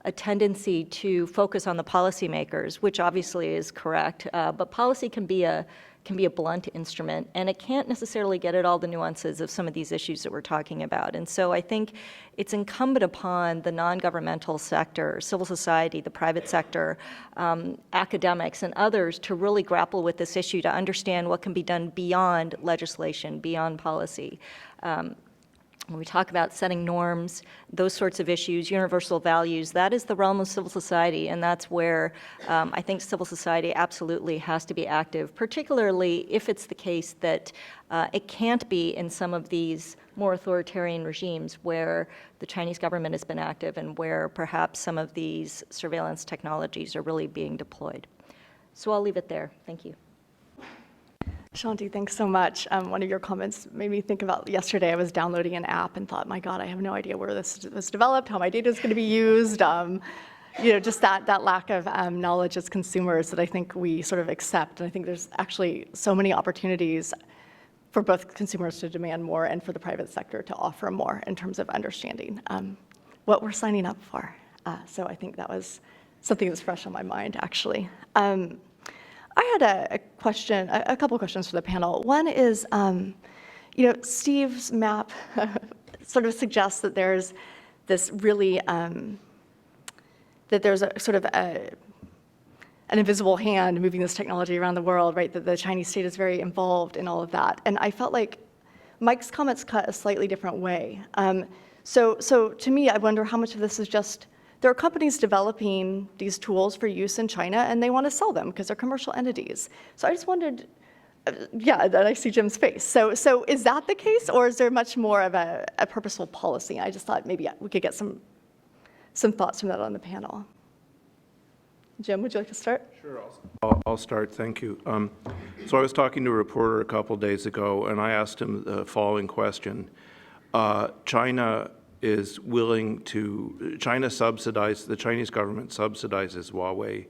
a tendency to focus on the policymakers, which obviously is correct, but policy can be a blunt instrument, and it can't necessarily get at all the nuances of some of these issues that we're talking about. And so I think it's incumbent upon the non-governmental sector, civil society, the private sector, academics, and others to really grapple with this issue, to understand what can be done beyond legislation, beyond policy. When we talk about setting norms, those sorts of issues, universal values, that is the realm of civil society, and that's where I think civil society absolutely has to be active, particularly if it's the case that it can't be in some of these more authoritarian regimes where the Chinese government has been active and where perhaps some of these surveillance technologies are really being deployed. So I'll leave it there. Thank you. Shanti, thanks so much. One of your comments made me think about yesterday. I was downloading an app and thought, my God, I have no idea where this was developed, how my data is going to be used. Just that lack of knowledge as consumers that I think we sort of accept. And I think there's actually so many opportunities for both consumers to demand more and for the private sector to offer more in terms of understanding what we're signing up for. So I think that was something that's fresh on my mind, actually. I had a couple questions for the panel. One is, Steve's map sort of suggests that there's this really, that there's a sort of an invisible hand moving this technology around the world, right? That the Chinese state is very involved in all of that. And I felt like Mike's comments cut a slightly different way. So to me, I wonder how much of this is just, there are companies developing these tools for use in China, and they want to sell them because they're commercial entities. So I just wondered, and I see Jim's face. So is that the case, or is there much more of a purposeful policy? I just thought maybe we could get some thoughts from that on the panel. Jim, would you like to start? Sure, I'll start. Thank you. So I was talking to a reporter a couple days ago, and I asked him the following question. China subsidizes, the Chinese government subsidizes Huawei.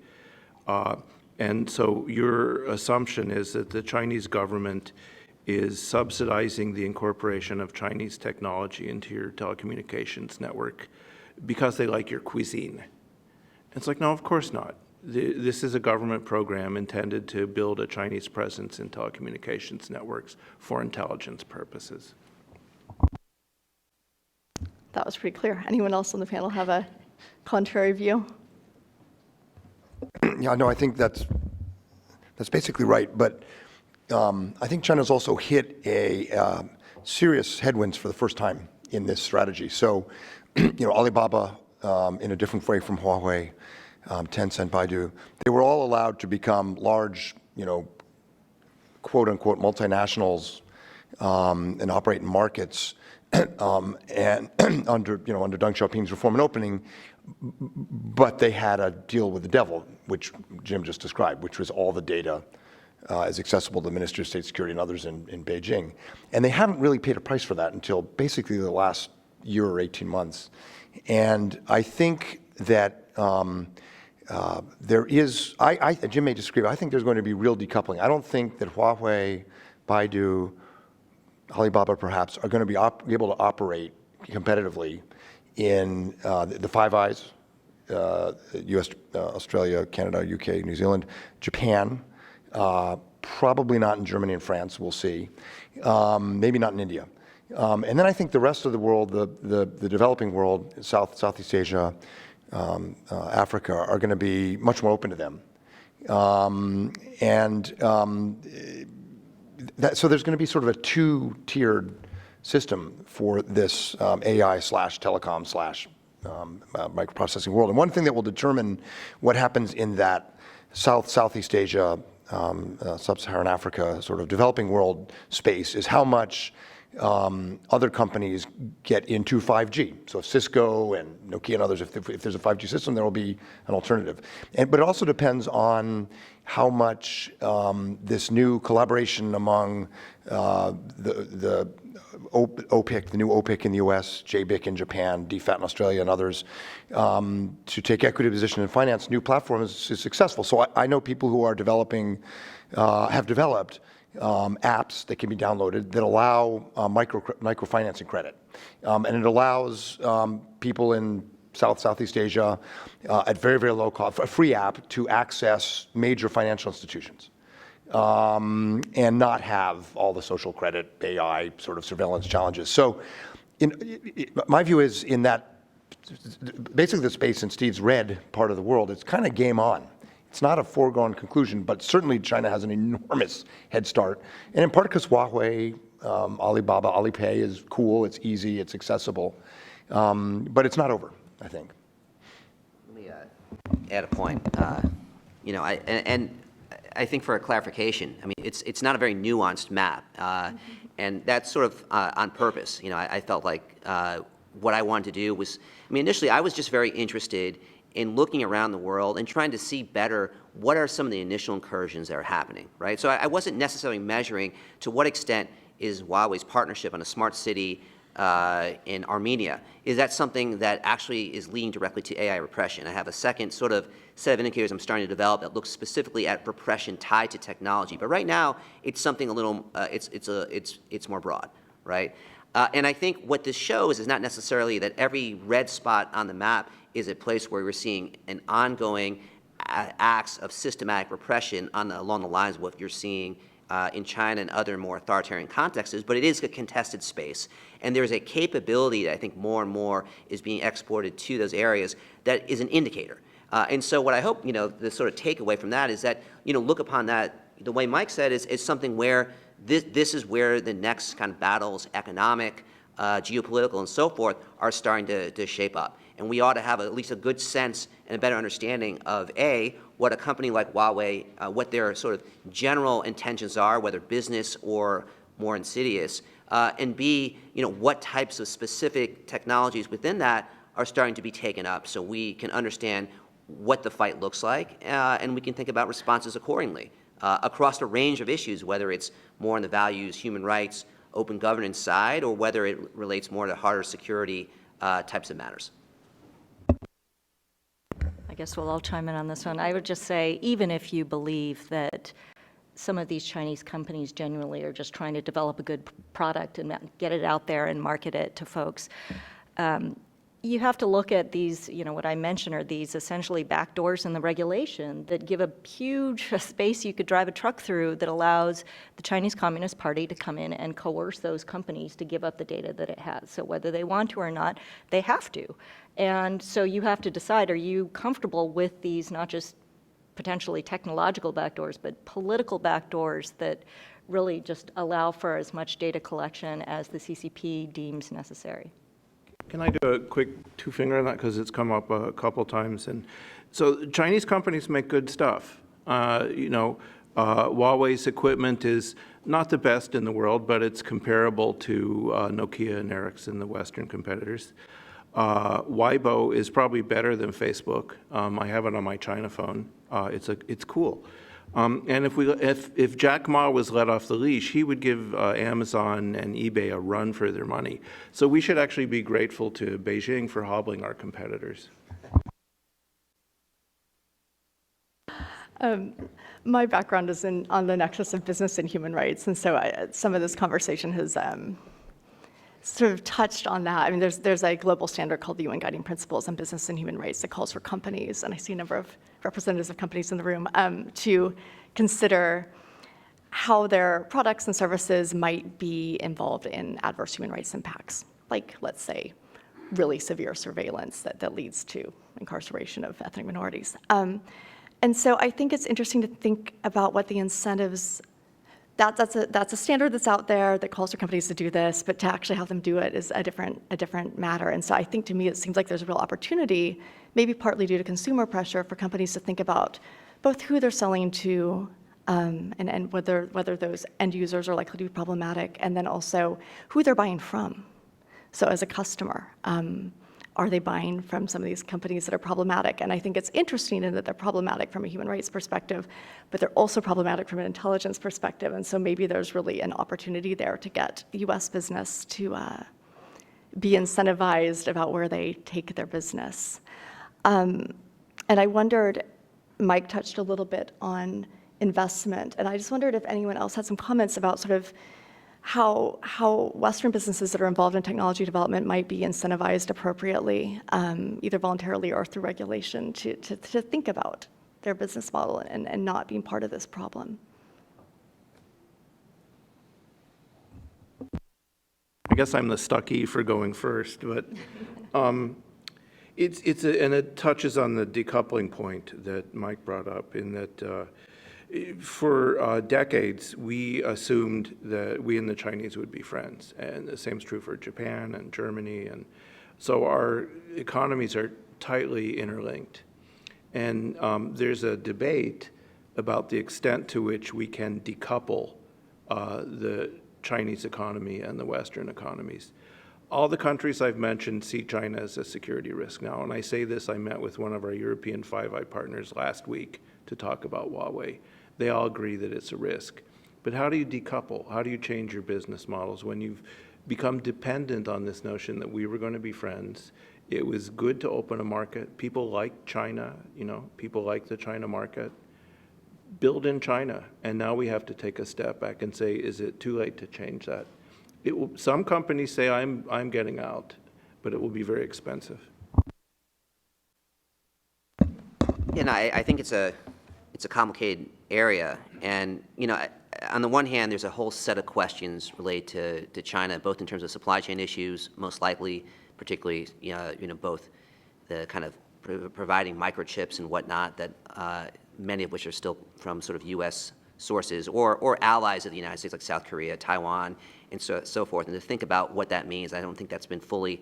And so your assumption is that the Chinese government is subsidizing the incorporation of Chinese technology into your telecommunications network because they like your cuisine. It's like, no, of course not. This is a government program intended to build a Chinese presence in telecommunications networks for intelligence purposes. That was pretty clear. Anyone else on the panel have a contrary view? Yeah, no, I think that's basically right. But I think China's also hit a serious headwinds for the first time in this strategy. So, Alibaba, in a different way from Huawei, Tencent, Baidu, they were all allowed to become large, quote-unquote multinationals and operate in markets and under Deng Xiaoping's reform and opening, but they had a deal with the devil, which Jim just described, which was all the data is accessible to the Ministry of State Security and others in Beijing. And they haven't really paid a price for that until basically the last year or 18 months. And I think that there is, Jim may disagree, but I think there's going to be real decoupling. I don't think that Huawei, Baidu, Alibaba perhaps are going to be able to operate competitively in the Five Eyes, US, Australia, Canada, UK, New Zealand, Japan, probably not in Germany and France, we'll see, maybe not in India. And then I think the rest of the world, the developing world, Southeast Asia, Africa, are going to be much more open to them. So there's going to be sort of a two-tiered system for this AI/telecom/ microprocessing world. And one thing that will determine what happens in that Southeast Asia, Sub-Saharan Africa sort of developing world space is how much other companies get into 5G. So if Cisco and Nokia and others, if there's a 5G system, there will be an alternative. But it also depends on how much this new collaboration among the OPIC, the new OPIC in the US, JBIC in Japan, DFAT in Australia and others, to take equity position and finance new platforms is successful. So I know people who are developing, have developed apps that can be downloaded that allow microfinancing credit. And it allows people in Southeast Asia at very, very low cost, a free app to access major financial institutions and not have all the social credit, AI sort of surveillance challenges. So my view is in that, basically the space in Steve's red part of the world, it's kind of game on. It's not a foregone conclusion, but certainly China has an enormous head start. And in part because Huawei, Alibaba, Alipay is cool, it's easy, it's accessible. But it's not over, I think. Let me add a point. I think for a clarification, I mean, it's not a very nuanced map. And that's sort of on purpose. I felt like what I wanted to do was, initially I was just very interested in looking around the world and trying to see better what are some of the initial incursions that are happening, right? So I wasn't necessarily measuring to what extent is Huawei's partnership on a smart city in Armenia. Is that something that actually is leading directly to AI repression? I have a second sort of set of indicators I'm starting to develop that looks specifically at repression tied to technology. But right now, it's something a little, it's more broad, right? And I think what this shows is not necessarily that every red spot on the map is a place where we're seeing an ongoing acts of systematic repression along the lines of what you're seeing in China and other more authoritarian contexts, but it is a contested space. And there's a capability that I think more and more is being exported to those areas that is an indicator. And so what I hope, the sort of takeaway from that is that, look upon that, the way Mike said, is something where this is where the next kind of battles, economic, geopolitical, and so forth, are starting to shape up. And we ought to have at least a good sense and a better understanding of, A, what a company like Huawei, what their sort of general intentions are, whether business or more insidious, and B, what types of specific technologies within that are starting to be taken up so we can understand what the fight looks like, and we can think about responses accordingly across a range of issues, whether it's more on the values, human rights, open governance side, or whether it relates more to harder security types of matters. I guess we'll all chime in on this one. I would just say, even if you believe that some of these Chinese companies genuinely are just trying to develop a good product and get it out there and market it to folks, you have to look at these, what I mentioned are these essentially backdoors in the regulation that give a huge space you could drive a truck through that allows the Chinese Communist Party to come in and coerce those companies to give up the data that it has. So whether they want to or not, they have to. And so you have to decide, are you comfortable with these not just potentially technological backdoors, but political backdoors that really just allow for as much data collection as the CCP deems necessary? Can I do a quick two-finger on that, because it's come up a couple times? And so Chinese companies make good stuff. Huawei's equipment is not the best in the world, but it's comparable to Nokia and Ericsson, the Western competitors. Weibo is probably better than Facebook. I have it on my China phone. It's cool. And if Jack Ma was let off the leash, he would give Amazon and eBay a run for their money. So we should actually be grateful to Beijing for hobbling our competitors. My background is on the nexus of business and human rights, and so some of this conversation has sort of touched on that. I mean, there's a global standard called the UN Guiding Principles on Business and Human Rights that calls for companies, and I see a number of representatives of companies in the room, to consider how their products and services might be involved in adverse human rights impacts, like, let's say, really severe surveillance that leads to incarceration of ethnic minorities. And so I think it's interesting to think about what the incentives, that's a standard that's out there that calls for companies to do this, but to actually have them do it is a different matter. And so I think, to me, it seems like there's a real opportunity, maybe partly due to consumer pressure, for companies to think about both who they're selling to, and whether those end users are likely to be problematic, and then also who they're buying from. So as a customer, are they buying from some of these companies that are problematic? And I think it's interesting in that they're problematic from a human rights perspective, but they're also problematic from an intelligence perspective. And so maybe there's really an opportunity there to get US business to be incentivized about where they take their business. And I wondered, Mike touched a little bit on investment, and I just wondered if anyone else had some comments about sort of how Western businesses that are involved in technology development might be incentivized appropriately, either voluntarily or through regulation, to think about their business model and not being part of this problem. I guess I'm the stucky for going first, but and it touches on the decoupling point that Mike brought up, in that for decades, we assumed that we and the Chinese would be friends, and the same is true for Japan and Germany, and so our economies are tightly interlinked. And there's a debate about the extent to which we can decouple the Chinese economy and the Western economies. All the countries I've mentioned see China as a security risk now, and I say this, I met with one of our European Five Eye partners last week to talk about Huawei. They all agree that it's a risk. But how do you decouple? How do you change your business models when you've become dependent on this notion that we were going to be friends? It was good to open a market. People like China, people like the China market. Build in China. And now we have to take a step back and say, is it too late to change that? Some companies say, I'm getting out, but it will be very expensive. Yeah, no, I think it's a complicated area, and on the one hand, there's a whole set of questions related to China, both in terms of supply chain issues, most likely, particularly both the kind of providing microchips and whatnot, that many of which are still from sort of U.S. sources or allies of the United States, like South Korea, Taiwan, and so forth. And to think about what that means, I don't think that's been fully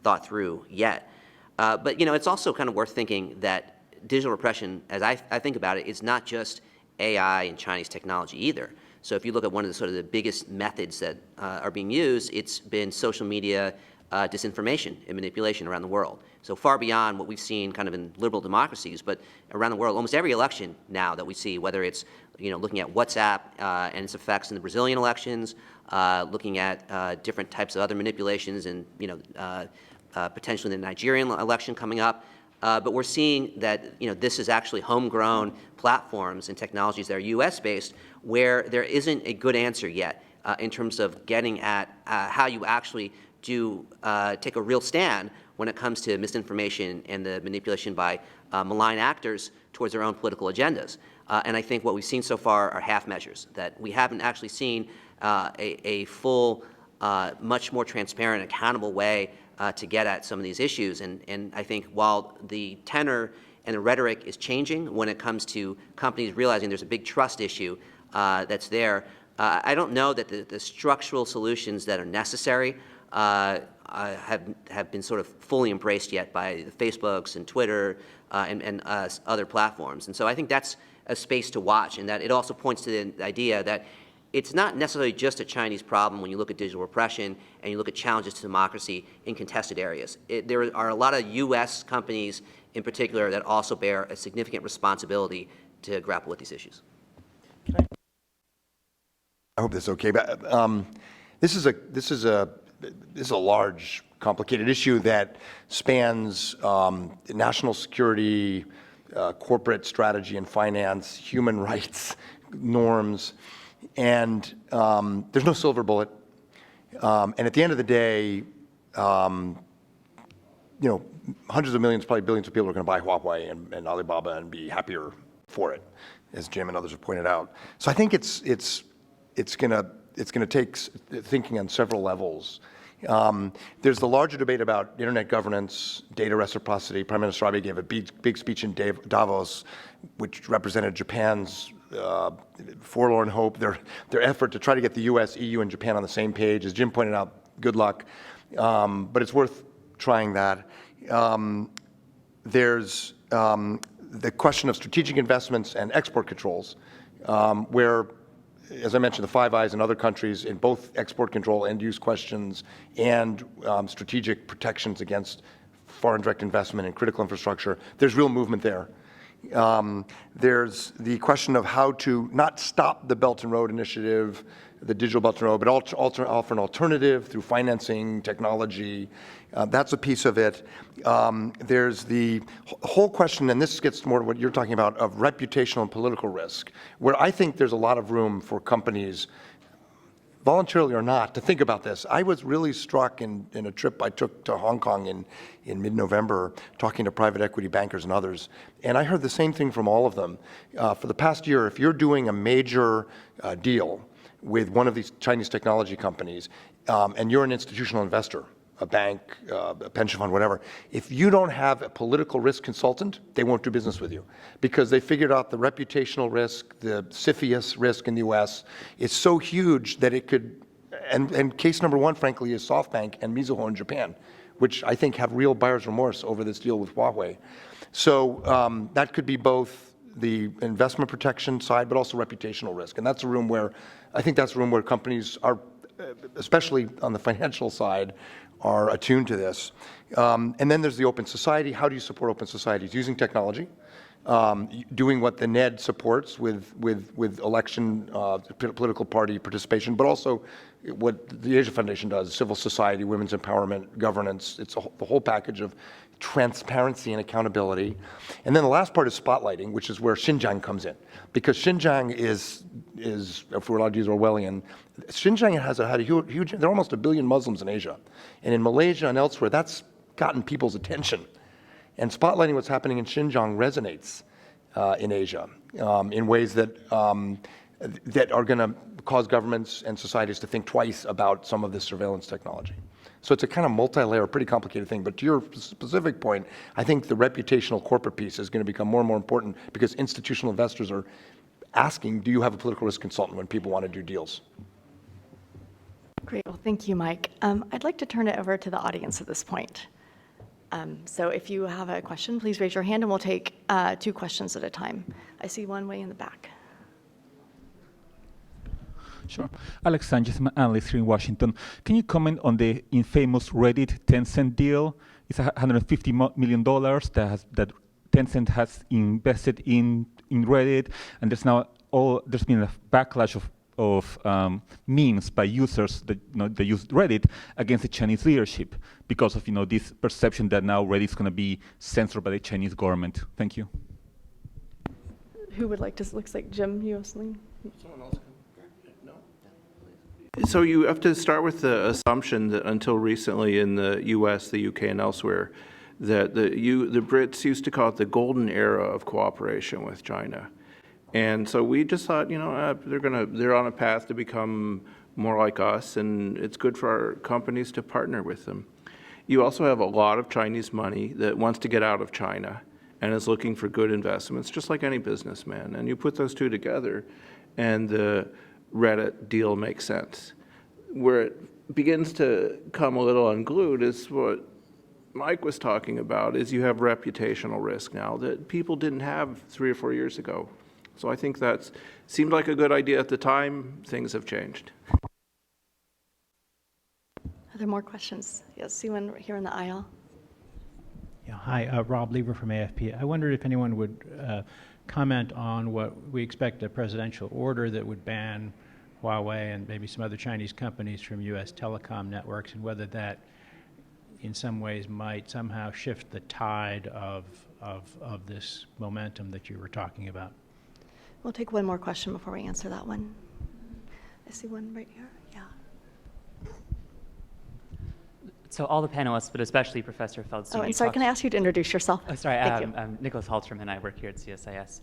thought through yet. But it's also kind of worth thinking that digital repression, as I think about it, is not just AI and Chinese technology either. So if you look at one of the sort of the biggest methods that are being used, it's been social media disinformation and manipulation around the world. So far beyond what we've seen kind of in liberal democracies, but around the world, almost every election now that we see, whether it's looking at WhatsApp and its effects in the Brazilian elections, looking at different types of other manipulations, and potentially the Nigerian election coming up. But we're seeing that this is actually homegrown platforms and technologies that are U.S.-based, where there isn't a good answer yet in terms of getting at how you actually do take a real stand when it comes to misinformation and the manipulation by malign actors towards their own political agendas. And I think what we've seen so far are half measures, that we haven't actually seen a full, much more transparent, accountable way to get at some of these issues. And I think while the tenor and the rhetoric is changing when it comes to companies realizing there's a big trust issue that's there, I don't know that the structural solutions that are necessary have been sort of fully embraced yet by the Facebooks and Twitter and other platforms. And so I think that's a space to watch, and that it also points to the idea that it's not necessarily just a Chinese problem when you look at digital repression and you look at challenges to democracy in contested areas. There are a lot of U.S. companies in particular that also bear a significant responsibility to grapple with these issues. I hope that's okay, but this is a large, complicated issue that spans national security, corporate strategy and finance, human rights, norms, and there's no silver bullet. And at the end of the day, hundreds of millions, probably billions of people are going to buy Huawei and Alibaba and be happier for it, as Jim and others have pointed out. So I think it's going to take thinking on several levels. There's the larger debate about internet governance, data reciprocity. Prime Minister Abe gave a big speech in Davos, which represented Japan's forlorn hope, their effort to try to get the U.S., EU, and Japan on the same page. As Jim pointed out, good luck, but it's worth trying that. There's the question of strategic investments and export controls, where, as I mentioned, the Five Eyes and other countries in both export control, end-use questions, and strategic protections against foreign direct investment in critical infrastructure, there's real movement there. There's the question of how to not stop the Belt and Road Initiative, the digital Belt and Road, but offer an alternative through financing, technology. That's a piece of it. There's the whole question, and this gets more to what you're talking about, of reputational and political risk, where I think there's a lot of room for companies, voluntarily or not, to think about this. I was really struck in a trip I took to Hong Kong in mid-November, talking to private equity bankers and others, and I heard the same thing from all of them. For the past year, if you're doing a major deal with one of these Chinese technology companies, and you're an institutional investor, a bank, a pension fund, whatever, if you don't have a political risk consultant, they won't do business with you, because they figured out the reputational risk, the CFIUS risk in the US is so huge that it could, and case number one, frankly, is SoftBank and Mizuho in Japan, which I think have real buyer's remorse over this deal with Huawei. So that could be both the investment protection side, but also reputational risk. And that's a room where, I think that's a room where companies are, especially on the financial side, are attuned to this. And then there's the open society. How do you support open societies? Using technology, doing what the NED supports with election, political party participation, but also what the Asia Foundation does, civil society, women's empowerment, governance. It's the whole package of transparency and accountability. And then the last part is spotlighting, which is where Xinjiang comes in. Because Xinjiang is if we're allowed to use Orwellian, Xinjiang has had a huge, there are almost 1 billion Muslims in Asia. And in Malaysia and elsewhere, that's gotten people's attention. And spotlighting what's happening in Xinjiang resonates in Asia in ways that are going to cause governments and societies to think twice about some of this surveillance technology. So it's a kind of multi-layer, pretty complicated thing. But to your specific point, I think the reputational corporate piece is going to become more and more important because institutional investors are asking, do you have a political risk consultant when people want to do deals? Great. Well, thank you, Mike. I'd like to turn it over to the audience at this point. So if you have a question, please raise your hand and we'll take 2 questions at a time. I see one way in the back. Sure. Alex Sanchez, I'm an analyst here in Washington. Can you comment on the infamous Reddit Tencent deal? It's $150 million that Tencent has invested in Reddit, and there's been a backlash of memes by users that they use Reddit against the Chinese leadership because of this perception that now Reddit is going to be censored by the Chinese government. Thank you. Who would like to? Looks like Jim, you have something. Someone else can. No. So you have to start with the assumption that until recently in the U.S., the U.K., and elsewhere, that the Brits used to call it the golden era of cooperation with China. And so we just thought, they're on a path to become more like us, and it's good for our companies to partner with them. You also have a lot of Chinese money that wants to get out of China and is looking for good investments, just like any businessman. And you put those two together, and the Reddit deal makes sense. Where it begins to come a little unglued is what Mike was talking about, is you have reputational risk now that people didn't have 3 or 4 years ago. So I think that seemed like a good idea at the time. Things have changed. Are there more questions? Yes, see one here in the aisle. Yeah, hi, Rob Lieber from AFP. I wondered if anyone would comment on what we expect a presidential order that would ban Huawei and maybe some other Chinese companies from U.S. telecom networks, and whether that in some ways might somehow shift the tide of this momentum that you were talking about. We'll take one more question before we answer that one. I see one right here. Yeah. So all the panelists, but especially Professor Feldstein. Oh, and sorry, can I ask you to introduce yourself? Oh, sorry, Thank you. I'm Nicholas Hallstrom, and I work here at CSIS.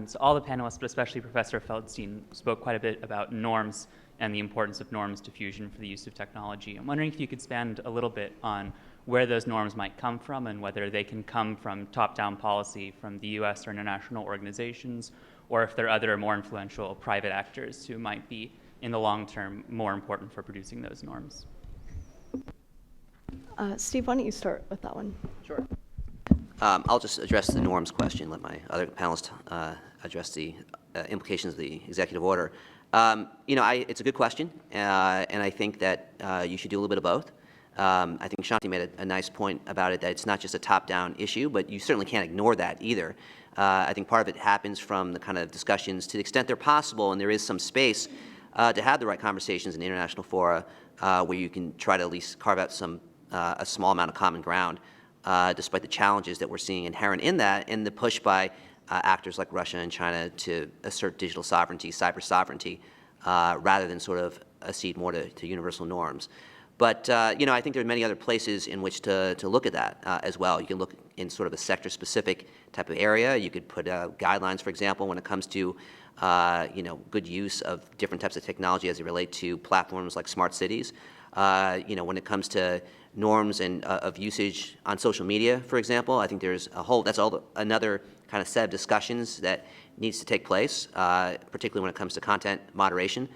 So all the panelists, but especially Professor Feldstein, spoke quite a bit about norms and the importance of norms diffusion for the use of technology. I'm wondering if you could expand a little bit on where those norms might come from and whether they can come from top-down policy from the US or international organizations, or if there are other more influential private actors who might be, in the long term, more important for producing those norms. Steve, why don't you start with that one? Sure. I'll just address the norms question, let my other panelists address the implications of the executive order. It's a good question, and I think that you should do a little bit of both. I think Shanti made a nice point about it, that it's not just a top-down issue, but you certainly can't ignore that either. I think part of it happens from the kind of discussions, to the extent they're possible, and there is some space to have the right conversations in international fora where you can try to at least carve out a small amount of common ground, despite the challenges that we're seeing inherent in that, and the push by actors like Russia and China to assert digital sovereignty, cyber sovereignty, rather than sort of accede more to universal norms. But I think there are many other places in which to look at that as well. You can look in sort of a sector-specific type of area. You could put guidelines, for example, when it comes to good use of different types of technology as they relate to platforms like smart cities. When it comes to norms and of usage on social media, for example, I think there's another kind of set of discussions that needs to take place, particularly when it comes to content moderation.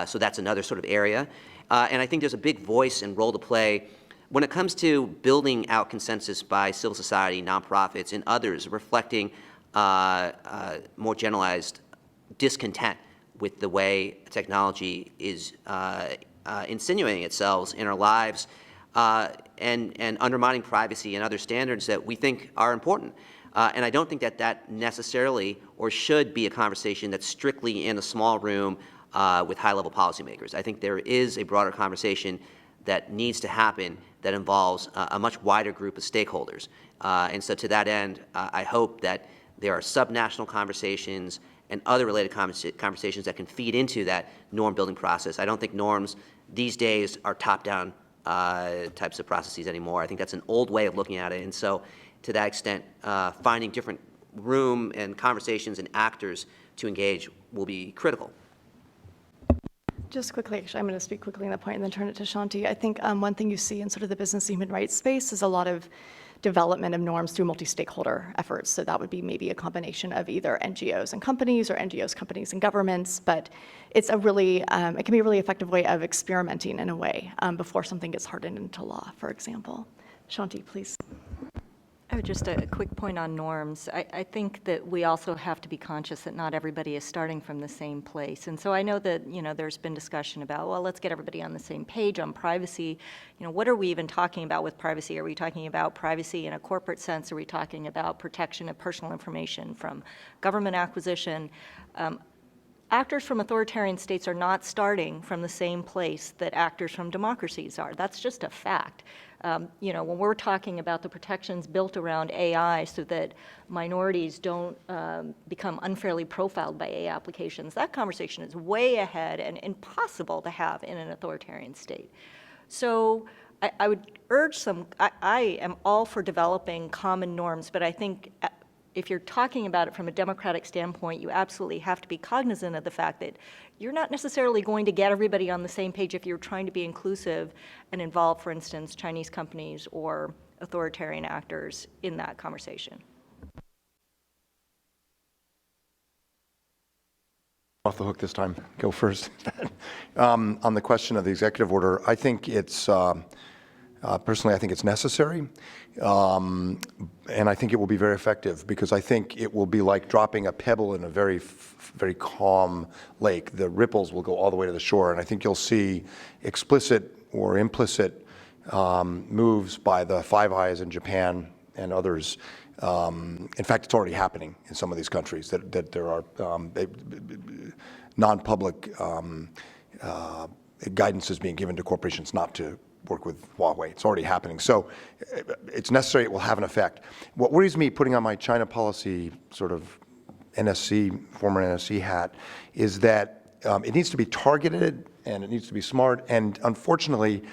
So that's another sort of area. And I think there's a big voice and role to play when it comes to building out consensus by civil society, nonprofits, and others, reflecting more generalized discontent with the way technology is insinuating itself in our lives and undermining privacy and other standards that we think are important. And I don't think that necessarily or should be a conversation that's strictly in a small room with high-level policymakers. I think there is a broader conversation that needs to happen that involves a much wider group of stakeholders. And so to that end, I hope that there are subnational conversations and other related conversations that can feed into that norm-building process. I don't think norms these days are top-down types of processes anymore. I think that's an old way of looking at it. And so to that extent, finding different room and conversations and actors to engage will be critical. Just quickly, actually, I'm going to speak quickly on that point and then turn it to Shanti. I think one thing you see in sort of the business and human rights space is a lot of development of norms through multi-stakeholder efforts. So that would be maybe a combination of either NGOs and companies or NGOs, companies, and governments. But it's a really, it can be a really effective way of experimenting in a way before something gets hardened into law, for example. Shanti, please. Oh, just a quick point on norms. I think that we also have to be conscious that not everybody is starting from the same place. And so I know that, there's been discussion about, well, let's get everybody on the same page on privacy. What are we even talking about with privacy? Are we talking about privacy in a corporate sense? Are we talking about protection of personal information from government acquisition? Actors from authoritarian states are not starting from the same place that actors from democracies are. That's just a fact. When we're talking about the protections built around AI so that minorities don't become unfairly profiled by AI applications, that conversation is way ahead and impossible to have in an authoritarian state. So I would urge I am all for developing common norms, but I think if you're talking about it from a democratic standpoint, you absolutely have to be cognizant of the fact that you're not necessarily going to get everybody on the same page if you're trying to be inclusive and involve, for instance, Chinese companies or authoritarian actors in that conversation. Off the hook this time. Go first. On the question of the executive order, I think it's Personally, I think it's necessary, and I think it will be very effective because I think it will be like dropping a pebble in a very, very calm lake. The ripples will go all the way to the shore, and I think you'll see explicit or implicit moves by the Five Eyes in Japan and others. In fact, it's already happening in some of these countries that there are non-public guidance is being given to corporations not to work with Huawei. It's already happening. So it's necessary. It will have an effect. What worries me, putting on my China policy sort of former NSC hat, is that it needs to be targeted and it needs to be smart. And unfortunately,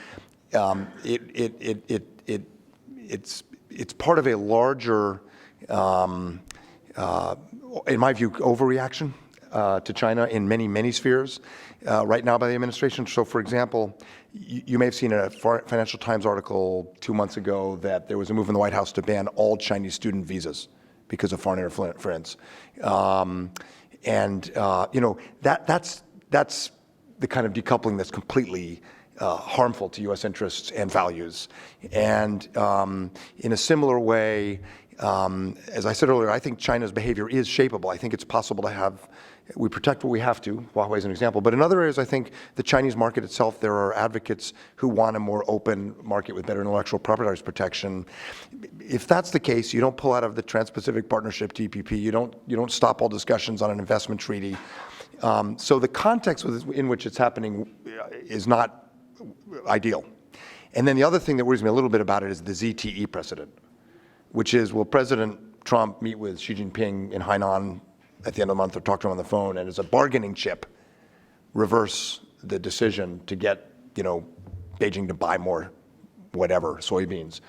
it's part of a larger, in my view, overreaction to China in many, many spheres right now by the administration. So, for example, you may have seen a Financial Times article 2 months ago that there was a move in the White House to ban all Chinese student visas because of foreign interference. That's the kind of decoupling that's completely harmful to U.S. interests and values. And in a similar way, as I said earlier, I think China's behavior is shapeable. I think it's possible to we protect what we have to. Huawei is an example. But in other areas, I think the Chinese market itself, there are advocates who want a more open market with better intellectual property rights protection. If that's the case, you don't pull out of the Trans-Pacific Partnership, TPP. You don't stop all discussions on an investment treaty. So the context in which it's happening is not ideal. And then the other thing that worries me a little bit about it is the ZTE precedent, which is, will President Trump meet with Xi Jinping in Hainan at the end of the month or talk to him on the phone, and as a bargaining chip, reverse the decision to get, Beijing to buy more whatever, soybeans.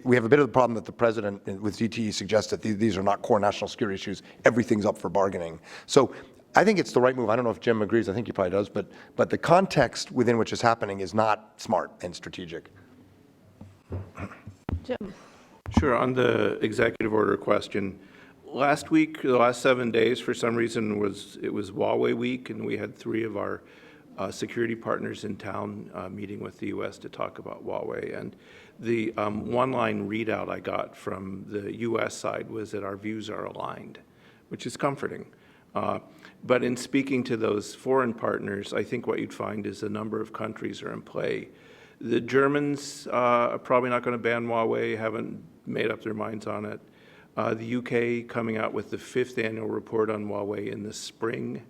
We have a bit of the problem that the president with ZTE suggests that these are not core national security issues. Everything's up for bargaining. So I think it's the right move. I don't know if Jim agrees. I think he probably does. But the context within which it's happening is not smart and strategic. Jim. Sure. On the executive order question, last week, the last 7 days, for some reason, it was Huawei week, and we had 3 of our security partners in town meeting with the U.S. to talk about Huawei. And the one-line readout I got from the U.S. side was that our views are aligned, which is comforting. But in speaking to those foreign partners, I think what you'd find is a number of countries are in play. The Germans are probably not going to ban Huawei, haven't made up their minds on it. The UK coming out with the 5th annual report on Huawei in the spring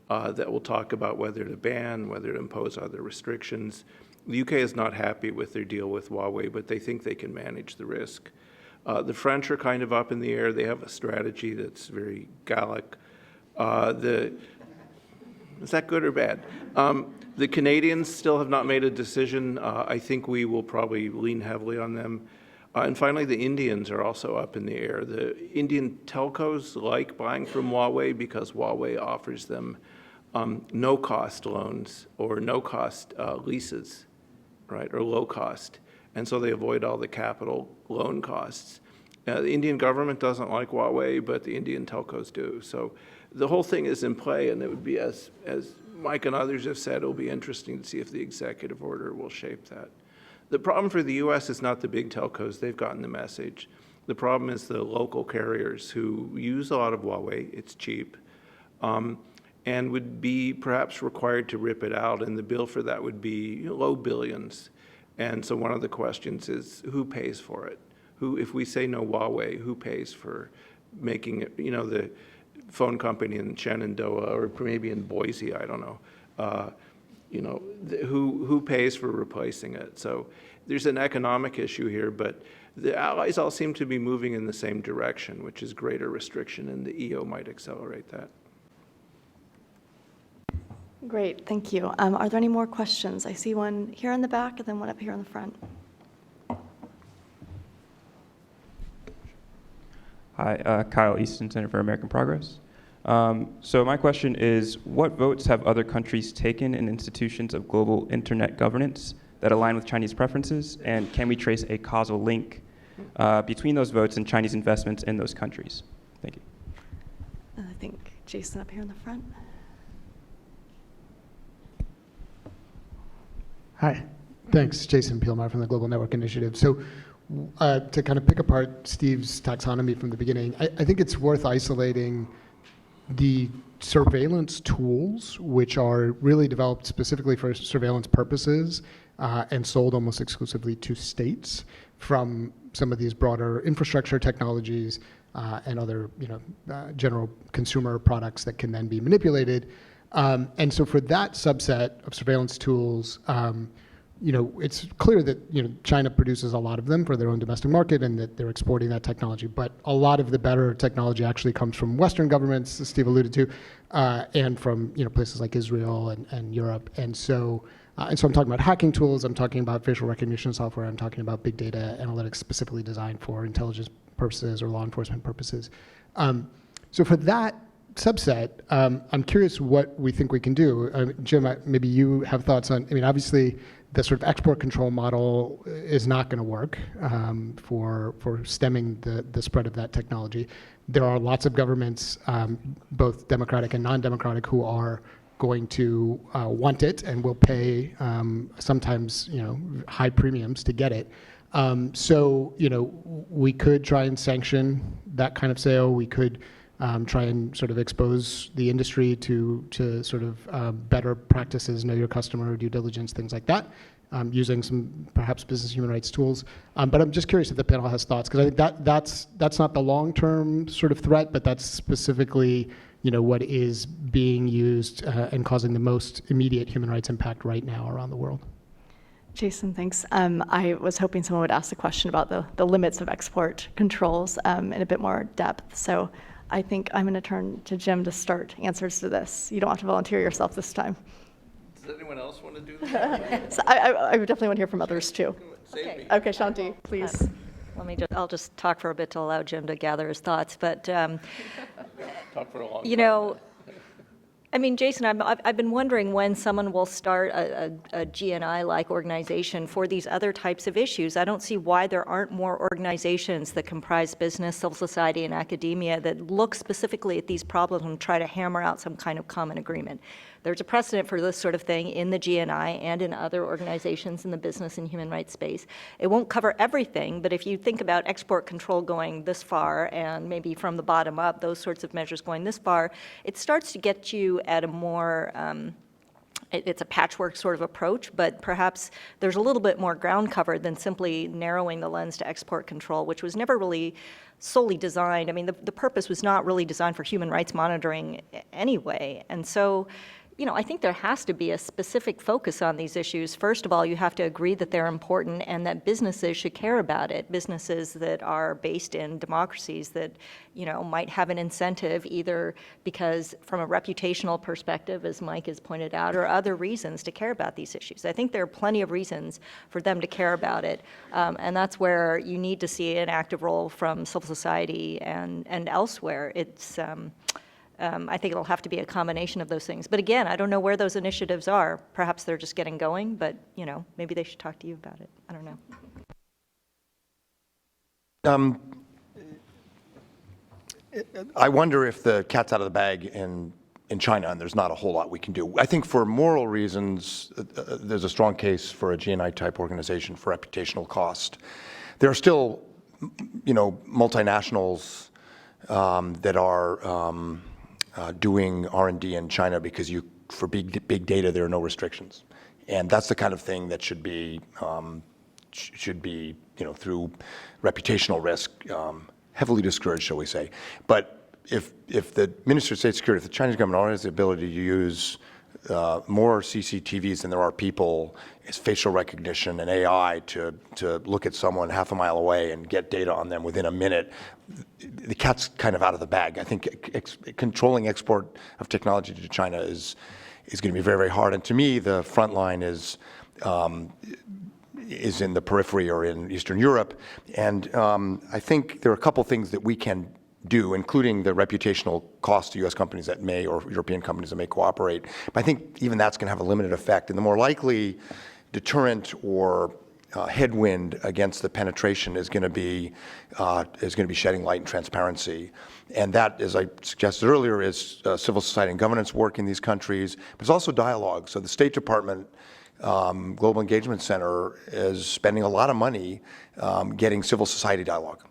that will talk about whether to ban, whether to impose other restrictions. The UK is not happy with their deal with Huawei, but they think they can manage the risk. The French are kind of up in the air. They have a strategy that's very Gallic. Is that good or bad? The Canadians still have not made a decision. I think we will probably lean heavily on them. And finally, the Indians are also up in the air. The Indian telcos like buying from Huawei because Huawei offers them no-cost loans or no-cost leases, right, or low cost. And so they avoid all the capital loan costs. The Indian government doesn't like Huawei, but the Indian telcos do. So the whole thing is in play, and it would be, as Mike and others have said, it'll be interesting to see if the executive order will shape that. The problem for the U.S. is not the big telcos. They've gotten the message. The problem is the local carriers who use a lot of Huawei. It's cheap, and would be perhaps required to rip it out, and the bill for that would be low billions. And so one of the questions is, who pays for it? If we say no Huawei, who pays for making it, the phone company in Shenandoah or maybe in Boise, I don't know. Who pays for replacing it? So there's an economic issue here, but the allies all seem to be moving in the same direction, which is greater restriction, and the EO might accelerate that. Great, thank you. Are there any more questions? I see one here in the back and then one up here in the front. Hi, Kyle Easton, Center for American Progress. So my question is, what votes have other countries taken in institutions of global internet governance that align with Chinese preferences? And can we trace a causal link between those votes and Chinese investments in those countries? Thank you. I think Jason up here in the front. Hi, Thanks, Jason Pielmeyer from the Global Network Initiative. So to kind of pick apart Steve's taxonomy from the beginning, I think it's worth isolating the surveillance tools, which are really developed specifically for surveillance purposes and sold almost exclusively to states, from some of these broader infrastructure technologies and other general consumer products that can then be manipulated. And so for that subset of surveillance tools, it's clear that China produces a lot of them for their own domestic market and that they're exporting that technology. But a lot of the better technology actually comes from Western governments, as Steve alluded to, and from places like Israel and Europe. And so I'm talking about hacking tools. I'm talking about facial recognition software. I'm talking about big data analytics specifically designed for intelligence purposes or law enforcement purposes. So for that subset, I'm curious what we think we can do. Jim, maybe you have thoughts on, obviously the sort of export control model is not going to work for stemming the spread of that technology. There are lots of governments, both democratic and non-democratic, who are going to want it and will pay sometimes high premiums to get it. So we could try and sanction that kind of sale. We could try and sort of expose the industry to sort of better practices, know your customer, due diligence, things like that, using some perhaps business human rights tools. But I'm just curious if the panel has thoughts, because I think that's not the long-term sort of threat, but that's specifically what is being used and causing the most immediate human rights impact right now around the world. Jason, thanks. I was hoping someone would ask a question about the limits of export controls in a bit more depth. So I think I'm going to turn to Jim to start answers to this. You don't have to volunteer yourself this time. Does anyone else want to do that? So I would definitely want to hear from others too. Okay. Okay, Shanti, please. I'll just talk for a bit to allow Jim to gather his thoughts. But Talk for a long time. Jason, I've been wondering when someone will start a GNI-like organization for these other types of issues. I don't see why there aren't more organizations that comprise business, civil society, and academia that look specifically at these problems and try to hammer out some kind of common agreement. There's a precedent for this sort of thing in the GNI and in other organizations in the business and human rights space. It won't cover everything, but if you think about export control going this far and maybe from the bottom up, those sorts of measures going this far, it starts to get you at a more it's a patchwork sort of approach, but perhaps there's a little bit more ground covered than simply narrowing the lens to export control, which was never really solely designed. The purpose was not really designed for human rights monitoring anyway. And so, I think there has to be a specific focus on these issues. First of all, you have to agree that they're important and that businesses should care about it. Businesses that are based in democracies that, might have an incentive either because from a reputational perspective, as Mike has pointed out, or other reasons to care about these issues. I think there are plenty of reasons for them to care about it. And that's where you need to see an active role from civil society and elsewhere. I think it'll have to be a combination of those things. But again, I don't know where those initiatives are. Perhaps they're just getting going, but maybe they should talk to you about it. I don't know. I wonder if the cat's out of the bag in China, and there's not a whole lot we can do. I think for moral reasons, there's a strong case for a GNI-type organization for reputational cost. There are still, multinationals that are doing R&D in China because for big data there are no restrictions, and that's the kind of thing that should be through reputational risk heavily discouraged, shall we say. But if the Ministry of State Security, if the Chinese government already has the ability to use more CCTVs than there are people, it's facial recognition and AI to look at someone half a mile away and get data on them within a minute, the cat's kind of out of the bag. I think controlling export of technology to China is going to be very, very hard. And to me, the front line is in the periphery or in Eastern Europe. And I think there are a couple things that we can do, including the reputational cost to U.S. companies that may, or European companies that may cooperate. But I think even that's going to have a limited effect. And the more likely deterrent or headwind against the penetration is going to be shedding light and transparency. And that, as I suggested earlier, is civil society and governance work in these countries, but it's also dialogue. So the State Department Global Engagement Center is spending a lot of money getting civil society dialogue.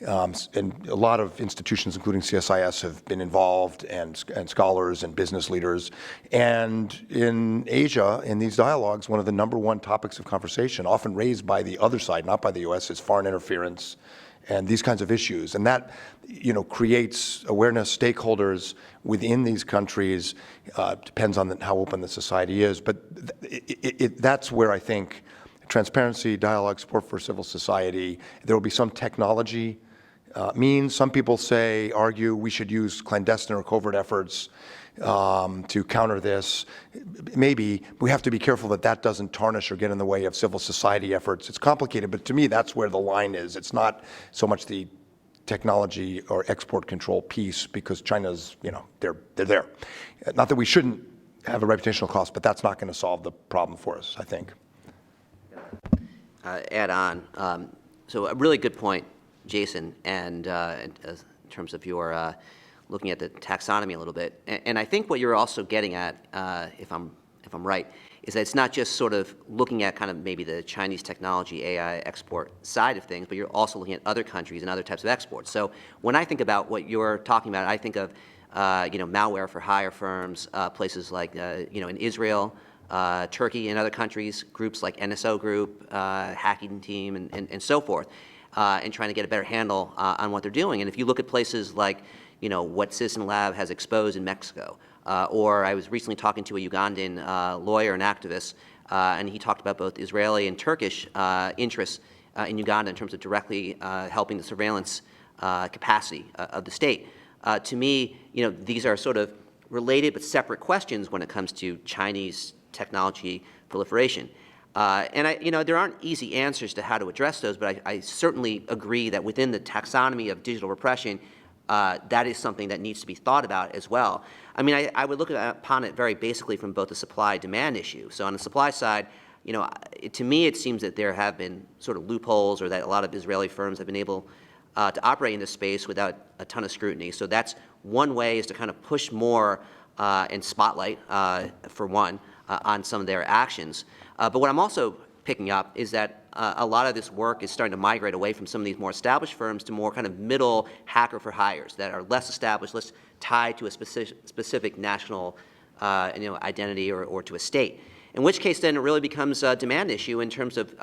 And a lot of institutions, including CSIS, have been involved, and scholars and business leaders. And in Asia, in these dialogues, one of the #1 topics of conversation, often raised by the other side, not by the U.S., is foreign interference and these kinds of issues. And that, creates awareness, stakeholders within these countries. Depends on how open the society is. But that's where I think transparency, dialogue, support for civil society, there will be some technology means. Some people argue we should use clandestine or covert efforts to counter this. Maybe we have to be careful that doesn't tarnish or get in the way of civil society efforts. It's complicated, but to me, that's where the line is. It's not so much the technology or export control piece, because China's, they're there. Not that we shouldn't have a reputational cost, but that's not going to solve the problem for us, I think. Add on. So a really good point, Jason, and in terms of your looking at the taxonomy a little bit. And I think what you're also getting at, if I'm right, is that it's not just sort of looking at kind of maybe the Chinese technology AI export side of ththings, but you're also looking at other countries and other types of exports. So when I think about what you're talking about, I think of malware for hire firms, places like in Israel, Turkey, and other countries, groups like NSO Group, Hacking Team, and so forth, and trying to get a better handle on what they're doing. And if you look at places like what Citizen Lab has exposed in Mexico, or I was recently talking to a Ugandan lawyer and activist, and he talked about both Israeli and Turkish interests in Uganda in terms of directly helping the surveillance capacity of the state. To me, these are sort of related but separate questions when it comes to Chinese technology proliferation. And there aren't easy answers to how to address those, but I certainly agree that within the taxonomy of digital repression, that is something that needs to be thought about as well. I mean, I would look upon it very basically from both the supply-demand issue. So on the supply side, to me it seems that there have been sort of loopholes, or that a lot of Israeli firms have been able to operate in this space without a ton of scrutiny. So that's one way, is to kind of push more and spotlight, for one, on some of their actions. But what I'm also picking up is that a lot of this work is starting to migrate away from some of these more established firms to more kind of middle hacker for hires that are less established, less tied to a specific national identity or to a state. In which case, then it really becomes a demand issue in terms of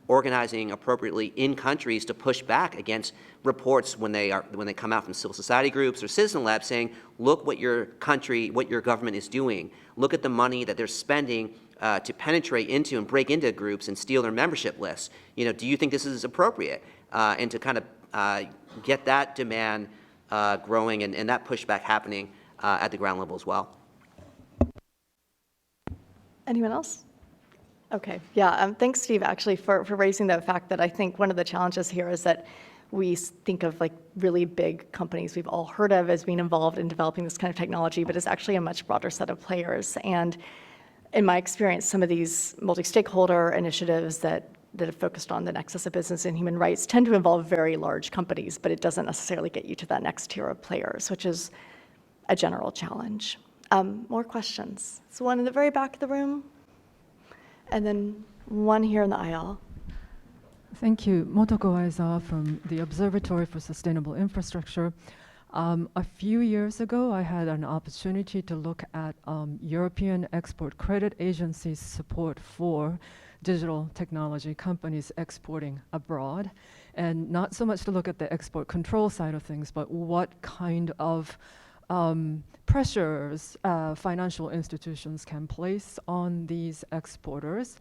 organizing appropriately in countries to push back against reports when they come out from civil society groups or Citizen Lab saying, look what your country, what your government is doing. Look at the money that they're spending to penetrate into and break into groups and steal their membership lists. Do you think this is appropriate? And to kind of get that demand growing and that pushback happening at the ground level as well. Anyone else? Okay, yeah, thanks, Steve, actually, for raising the fact that I think one of the challenges here is that we think of really big companies we've all heard of as being involved in developing this kind of technology, but it's actually a much broader set of players. And in my experience, some of these multi-stakeholder initiatives that have focused on the nexus of business and human rights tend to involve very large companies, but it doesn't necessarily get you to that next tier of players, which is a general challenge. More questions? So one in the very back of the room, and then one here in the aisle. Thank you. Motoko Aizawa from the Observatory for Sustainable Infrastructure. A few years ago, I had an opportunity to look at European Export Credit Agency's support for digital technology companies exporting abroad, and not so much to look at the export control side of things, but what kind of pressures financial institutions can place on these exporters.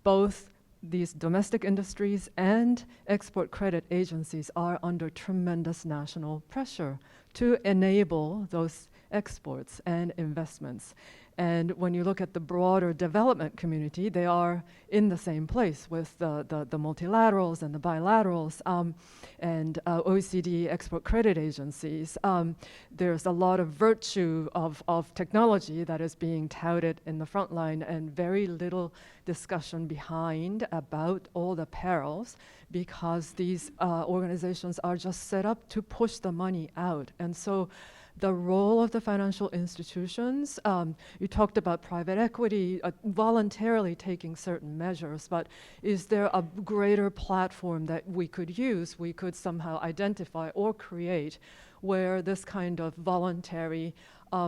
Both these domestic industries and export credit agencies are under tremendous national pressure to enable those exports and investments. And when you look at the broader development community, they are in the same place with the multilaterals and the bilaterals and OECD export credit agencies. There's a lot of virtue of technology that is being touted in the front line and very little discussion behind about all the perils, because these organizations are just set up to push the money out. And so the role of the financial institutions. You talked about private equity voluntarily taking certain measures, but is there a greater platform that we could use, we could somehow identify or create where this kind of voluntary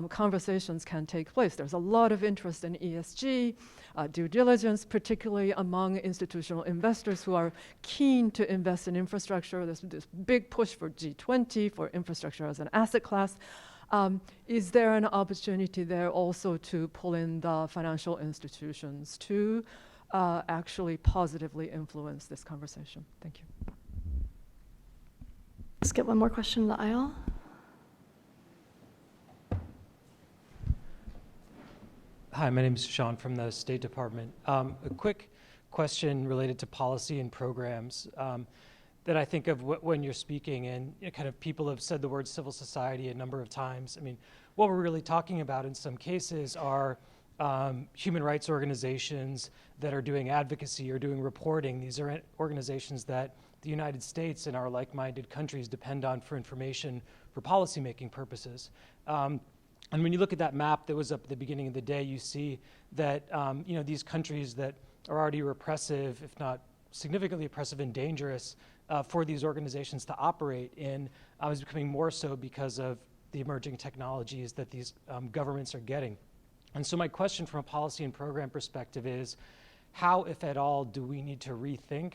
conversations can take place? There's a lot of interest in ESG, due diligence, particularly among institutional investors who are keen to invest in infrastructure. There's this big push for G20, for infrastructure as an asset class. Is there an opportunity there also to pull in the financial institutions to actually positively influence this conversation? Thank you. Let's get one more question in the aisle. Hi, my name is Sean from the State Department. A quick question related to policy and programs that I think of when you're speaking, and kind of people have said the word civil society a number of times. I mean, what we're really talking about in some cases are human rights organizations that are doing advocacy or doing reporting. These are organizations that the United States and our like-minded countries depend on for information for policymaking purposes. And when you look at that map that was up at the beginning of the day, you see that these countries that are already repressive, if not significantly oppressive and dangerous for these organizations to operate in, is becoming more so because of the emerging technologies that these governments are getting. And so my question from a policy and program perspective is, how, if at all, do we need to rethink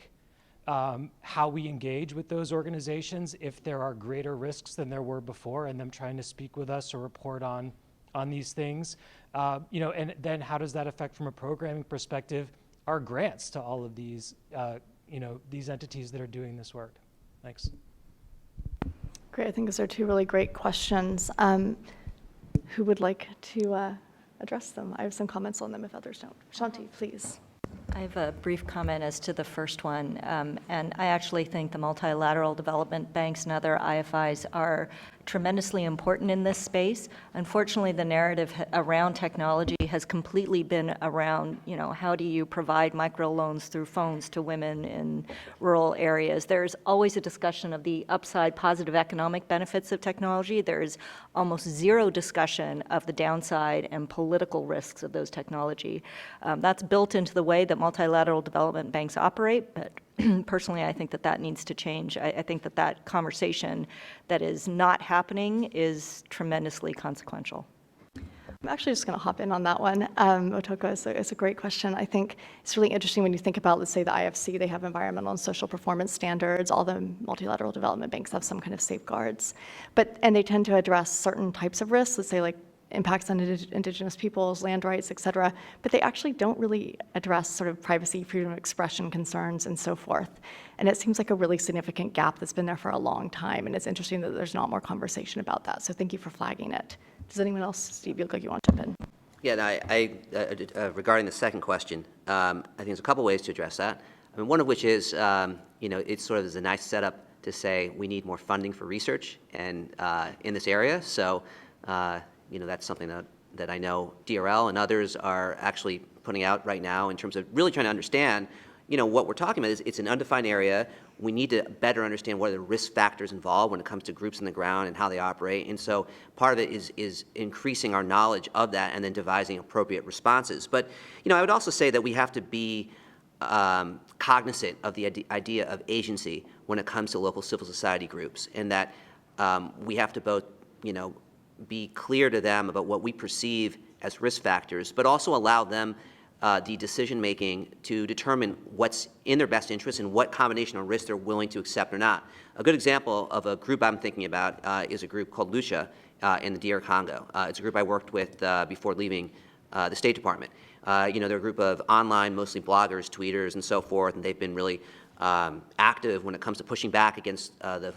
how we engage with those organizations if there are greater risks than there were before and them trying to speak with us or report on these things? And then how does that affect from a programming perspective our grants to all of these, these entities that are doing this work? Thanks. Great, I think those are two really great questions. Who would like to address them? I have some comments on them if others don't. Shanti, please. I have a brief comment as to the first one, and I actually think the multilateral development banks and other IFIs are tremendously important in this space. Unfortunately, the narrative around technology has completely been around, how do you provide microloans through phones to women in rural areas? There's always a discussion of the upside positive economic benefits of technology. There's almost zero discussion of the downside and political risks of those technology. That's built into the way that multilateral development banks operate, but personally, I think that needs to change. I think that conversation that is not happening is tremendously consequential. I'm actually just going to hop in on that one. Otoko, it's a great question. I think it's really interesting when you think about, let's say, the IFC, they have environmental and social performance standards. All the multilateral development banks have some kind of safeguards. And they tend to address certain types of risks, let's say like impacts on indigenous peoples, land rights, et cetera, but they actually don't really address sort of privacy, freedom of expression concerns, and so forth. And it seems like a really significant gap that's been there for a long time, and it's interesting that there's not more conversation about that, so thank you for flagging it. Does anyone else, Steve, you look like you want to jump in? Yeah, regarding the second question, I think there's a couple ways to address that. I mean, one of which is, it sort of is a nice setup to say we need more funding for research and in this area, so that's something that I know DRL and others are actually putting out right now in terms of really trying to understand, what we're talking about is it's an undefined area. We need to better understand what are the risk factors involved when it comes to groups on the ground and how they operate. And so part of it is increasing our knowledge of that and then devising appropriate responses. But, I would also say that we have to be cognizant of the idea of agency when it comes to local civil society groups, and that we have to both, be clear to them about what we perceive as risk factors, but also allow them the decision-making to determine what's in their best interest and what combination of risks they're willing to accept or not. A good example of a group I'm thinking about is a group called Lucia in the DR Congo. It's a group I worked with before leaving the State Department. They're a group of online, mostly bloggers, tweeters, and so forth, and they've been really active when it comes to pushing back against the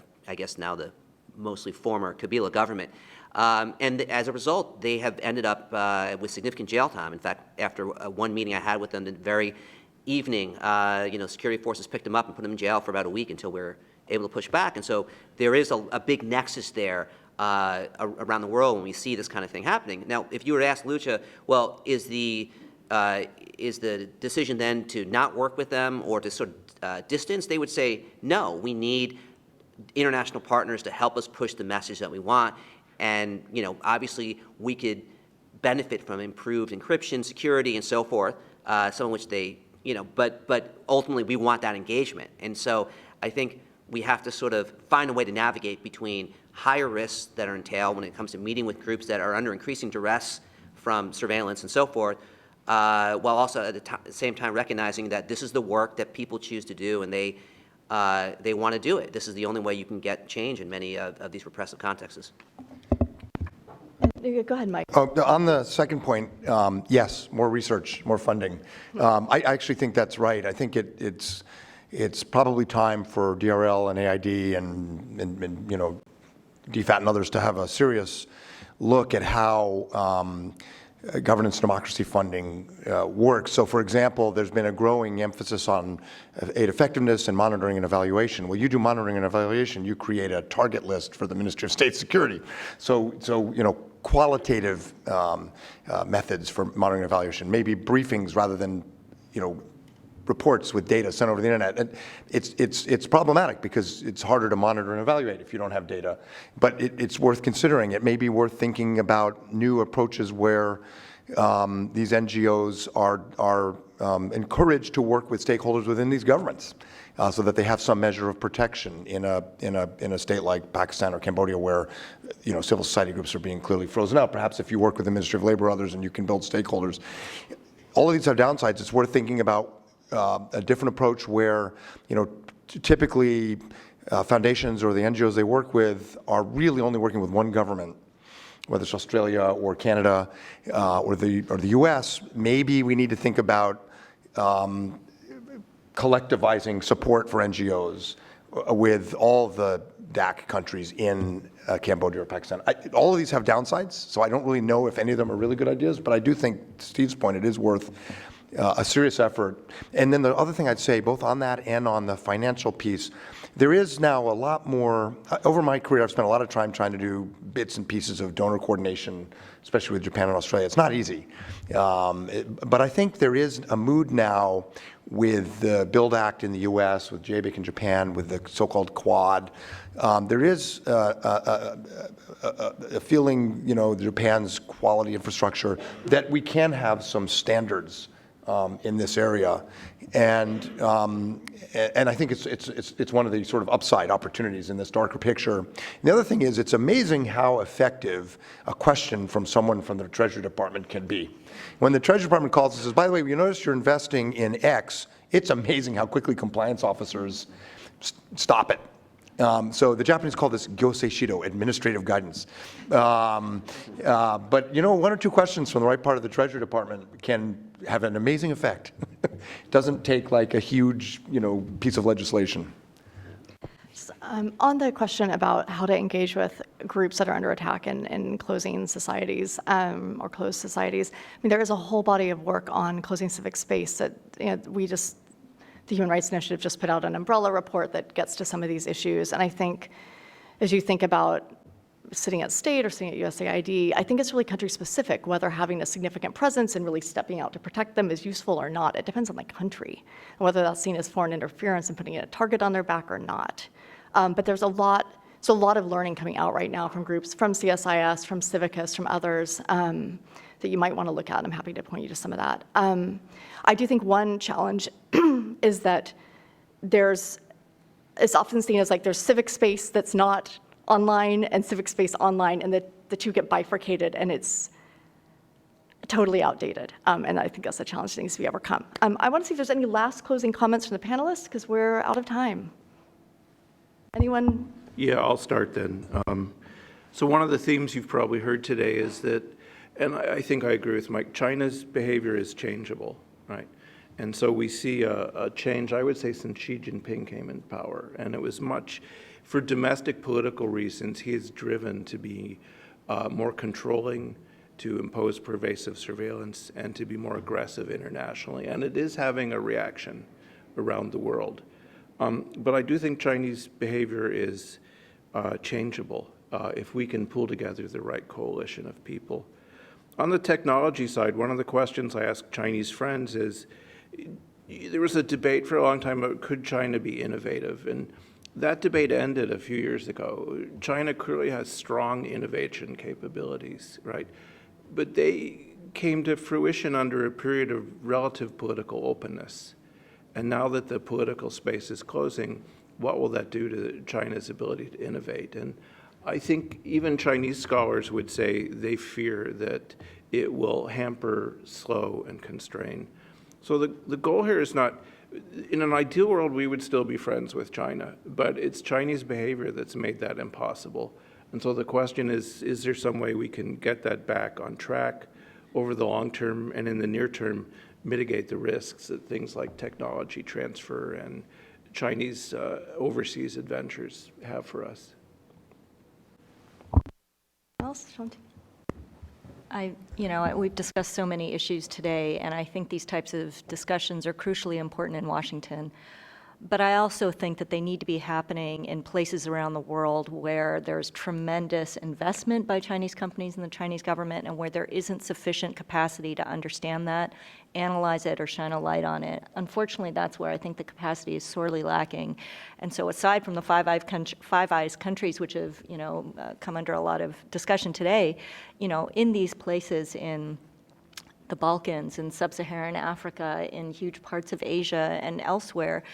mostly former Kabila government. And as a result, they have ended up with significant jail time. In fact, after one meeting I had with them the very evening, security forces picked them up and put them in jail for about a week until we were able to push back. And so there is a big nexus there around the world when we see this kind of thing happening. Now, if you were to ask Lucia, well, is the decision then to not work with them or to sort of distance? They would say, no, we need international partners to help us push the message that we want. And, obviously we could benefit from improved encryption, security, and so forth, some of which they, but ultimately we want that engagement. And so I think we have to sort of find a way to navigate between higher risks that are entailed when it comes to meeting with groups that are under increasing duress from surveillance and so forth, while also at the same time recognizing that this is the work that people choose to do, and they want to do it. This is the only way you can get change in many of these repressive contexts. Go ahead, Mike. On the second point, yes, more research, more funding. I actually think that's right. I think it's probably time for DRL and AID and DFAT and others to have a serious look at how governance democracy funding works. So, for example, there's been a growing emphasis on aid effectiveness and monitoring and evaluation. Well, you do monitoring and evaluation, you create a target list for the Ministry of State Security. So qualitative methods for monitoring and evaluation, maybe briefings rather than, reports with data sent over the internet. And it's problematic because it's harder to monitor and evaluate if you don't have data. But it's worth considering. It may be worth thinking about new approaches where these NGOs are encouraged to work with stakeholders within these governments, so that they have some measure of protection in a state like Pakistan or Cambodia, where civil society groups are being clearly frozen out. Perhaps if you work with the Ministry of Labor or others and you can build stakeholders. All of these have downsides. It's worth thinking about a different approach where, typically foundations or the NGOs they work with are really only working with one government, whether it's Australia or Canada or the US. Maybe we need to think about collectivizing support for NGOs with all the DAC countries in Cambodia or Pakistan. All of these have downsides, so I don't really know if any of them are really good ideas, but I do think, to Steve's point, it is worth a serious effort. And then the other thing I'd say, both on that and on the financial piece, there is now a lot more, over my career I've spent a lot of time trying to do bits and pieces of donor coordination, especially with Japan and Australia. It's not easy. But I think there is a mood now with the BUILD Act in the US, with JBIC in Japan, with the so-called Quad. There is a feeling, Japan's quality infrastructure, that we can have some standards in this area, and I think it's one of the sort of upside opportunities in this darker picture. And the other thing is, it's amazing how effective a question from someone from the Treasury Department can be. When the Treasury Department calls and says, "By the way, we noticed you're investing in X," it's amazing how quickly compliance officers stop it. So the Japanese call this gyosei shido, administrative guidance. But one or two questions from the right part of the Treasury Department can have an amazing effect. It doesn't take like a huge, piece of legislation. On the question about how to engage with groups that are under attack in closing societies or closed societies, there is a whole body of work on closing civic space that the Human Rights Initiative just put out an umbrella report that gets to some of these issues. And I think as you think about sitting at state or sitting at USAID, I think it's really country specific, whether having a significant presence and really stepping out to protect them is useful or not. It depends on the country, and whether that's seen as foreign interference and putting a target on their back or not. But there's a lot of learning coming out right now from groups, from CSIS, from Civicus, from others, that you might want to look at. I'm happy to point you to some of that. I do think one challenge is that it's often seen as like there's civic space that's not online and civic space online, and the two get bifurcated, and it's totally outdated. And I think that's a challenge that needs to be overcome. I want to see if there's any last closing comments from the panelists, because we're out of time. Anyone? Yeah, I'll start then. So one of the themes you've probably heard today is that, and I think I agree with Mike, China's behavior is changeable, right? And so we see a change, I would say, since Xi Jinping came in power. And it was much, for domestic political reasons, he is driven to be more controlling, to impose pervasive surveillance, and to be more aggressive internationally. And it is having a reaction around the world. But I do think Chinese behavior is changeable if we can pull together the right coalition of people. On the technology side, one of the questions I ask Chinese friends is, there was a debate for a long time about could China be innovative? And that debate ended a few years ago. China clearly has strong innovation capabilities, right? But they came to fruition under a period of relative political openness. And now that the political space is closing, what will that do to China's ability to innovate? And I think even Chinese scholars would say they fear that it will hamper, slow, and constrain. So the goal here is not, in an ideal world, we would still be friends with China, but it's Chinese behavior that's made that impossible. And so the question is there some way we can get that back on track over the long term, and in the near term, mitigate the risks that things like technology transfer and Chinese overseas adventures have for us? Else, Shanti? We've discussed so many issues today, and I think these types of discussions are crucially important in Washington. But I also think that they need to be happening in places around the world where there's tremendous investment by Chinese companies and the Chinese government, and where there isn't sufficient capacity to understand that, analyze it, or shine a light on it. Unfortunately, that's where I think the capacity is sorely lacking. And so aside from the Five Eyes countries, which have, come under a lot of discussion today, in these places in the Balkans, in sub-Saharan Africa, in huge parts of Asia and elsewhere,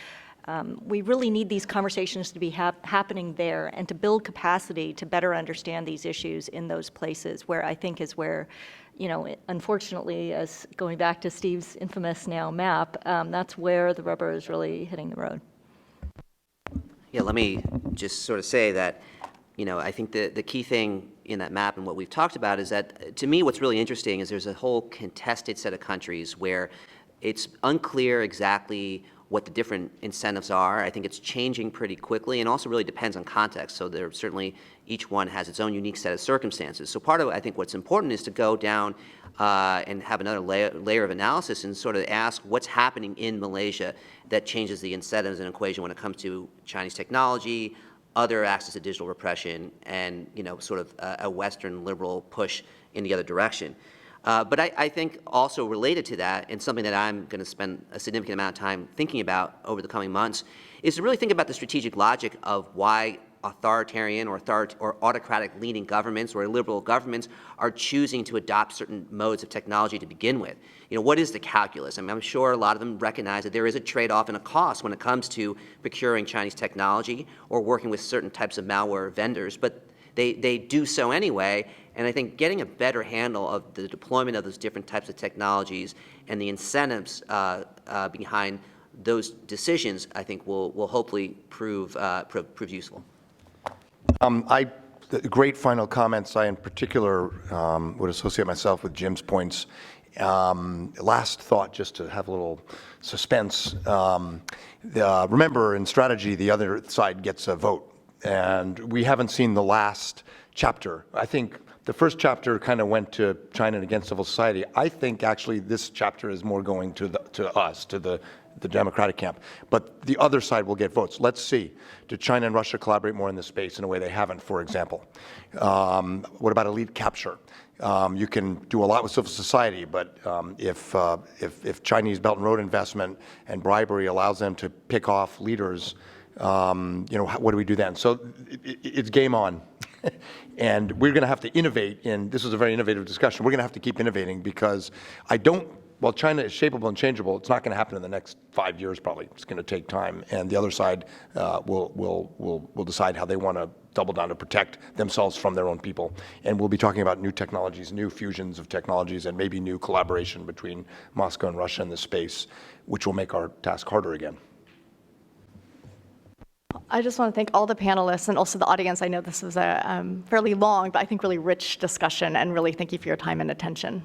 we really need these conversations to be happening there, and to build capacity to better understand these issues in those places, where I think is where, unfortunately, as going back to Steve's infamous now map, that's where the rubber is really hitting the road. Yeah, let me just sort of say that, I think the key thing in that map and what we've talked about is that, to me, what's really interesting is there's a whole contested set of countries where it's unclear exactly what the different incentives are. I think it's changing pretty quickly, and also really depends on context. So there certainly, each one has its own unique set of circumstances. So part of, I think, what's important is to go down and have another layer of analysis and sort of ask what's happening in Malaysia that changes the incentives and equation when it comes to Chinese technology, other access to digital repression, and sort of a Western liberal push in the other direction. But I think also related to that, and something that I'm going to spend a significant amount of time thinking about over the coming months, is to really think about the strategic logic of why authoritarian or autocratic leaning governments or liberal governments are choosing to adopt certain modes of technology to begin with. What is the calculus? I mean, I'm sure a lot of them recognize that there is a trade-off and a cost when it comes to procuring Chinese technology or working with certain types of malware vendors, but they do so anyway. And I think getting a better handle of the deployment of those different types of technologies and the incentives behind those decisions, I think will hopefully prove useful. Great final comments. I, in particular, would associate myself with Jim's points. Last thought, just to have a little suspense. Remember, in strategy, the other side gets a vote. And we haven't seen the last chapter. I think the first chapter kind of went to China and against civil society. I think actually this chapter is more going to us, to the Democratic camp. But the other side will get votes. Let's see. Do China and Russia collaborate more in this space in a way they haven't, for example? What about elite capture? You can do a lot with civil society, but if Chinese Belt and Road investment and bribery allows them to pick off leaders, what do we do then? So it's game on. And we're going to have to innovate, and this is a very innovative discussion. We're going to have to keep innovating, because while China is shapeable and changeable, it's not going to happen in the next 5 years probably. It's going to take time, and the other side will decide how they want to double down to protect themselves from their own people. And we'll be talking about new technologies, new fusions of technologies, and maybe new collaboration between Moscow and Russia in this space, which will make our task harder again. I just want to thank all the panelists and also the audience. I know this was a fairly long, but I think really rich discussion, and really thank you for your time and attention.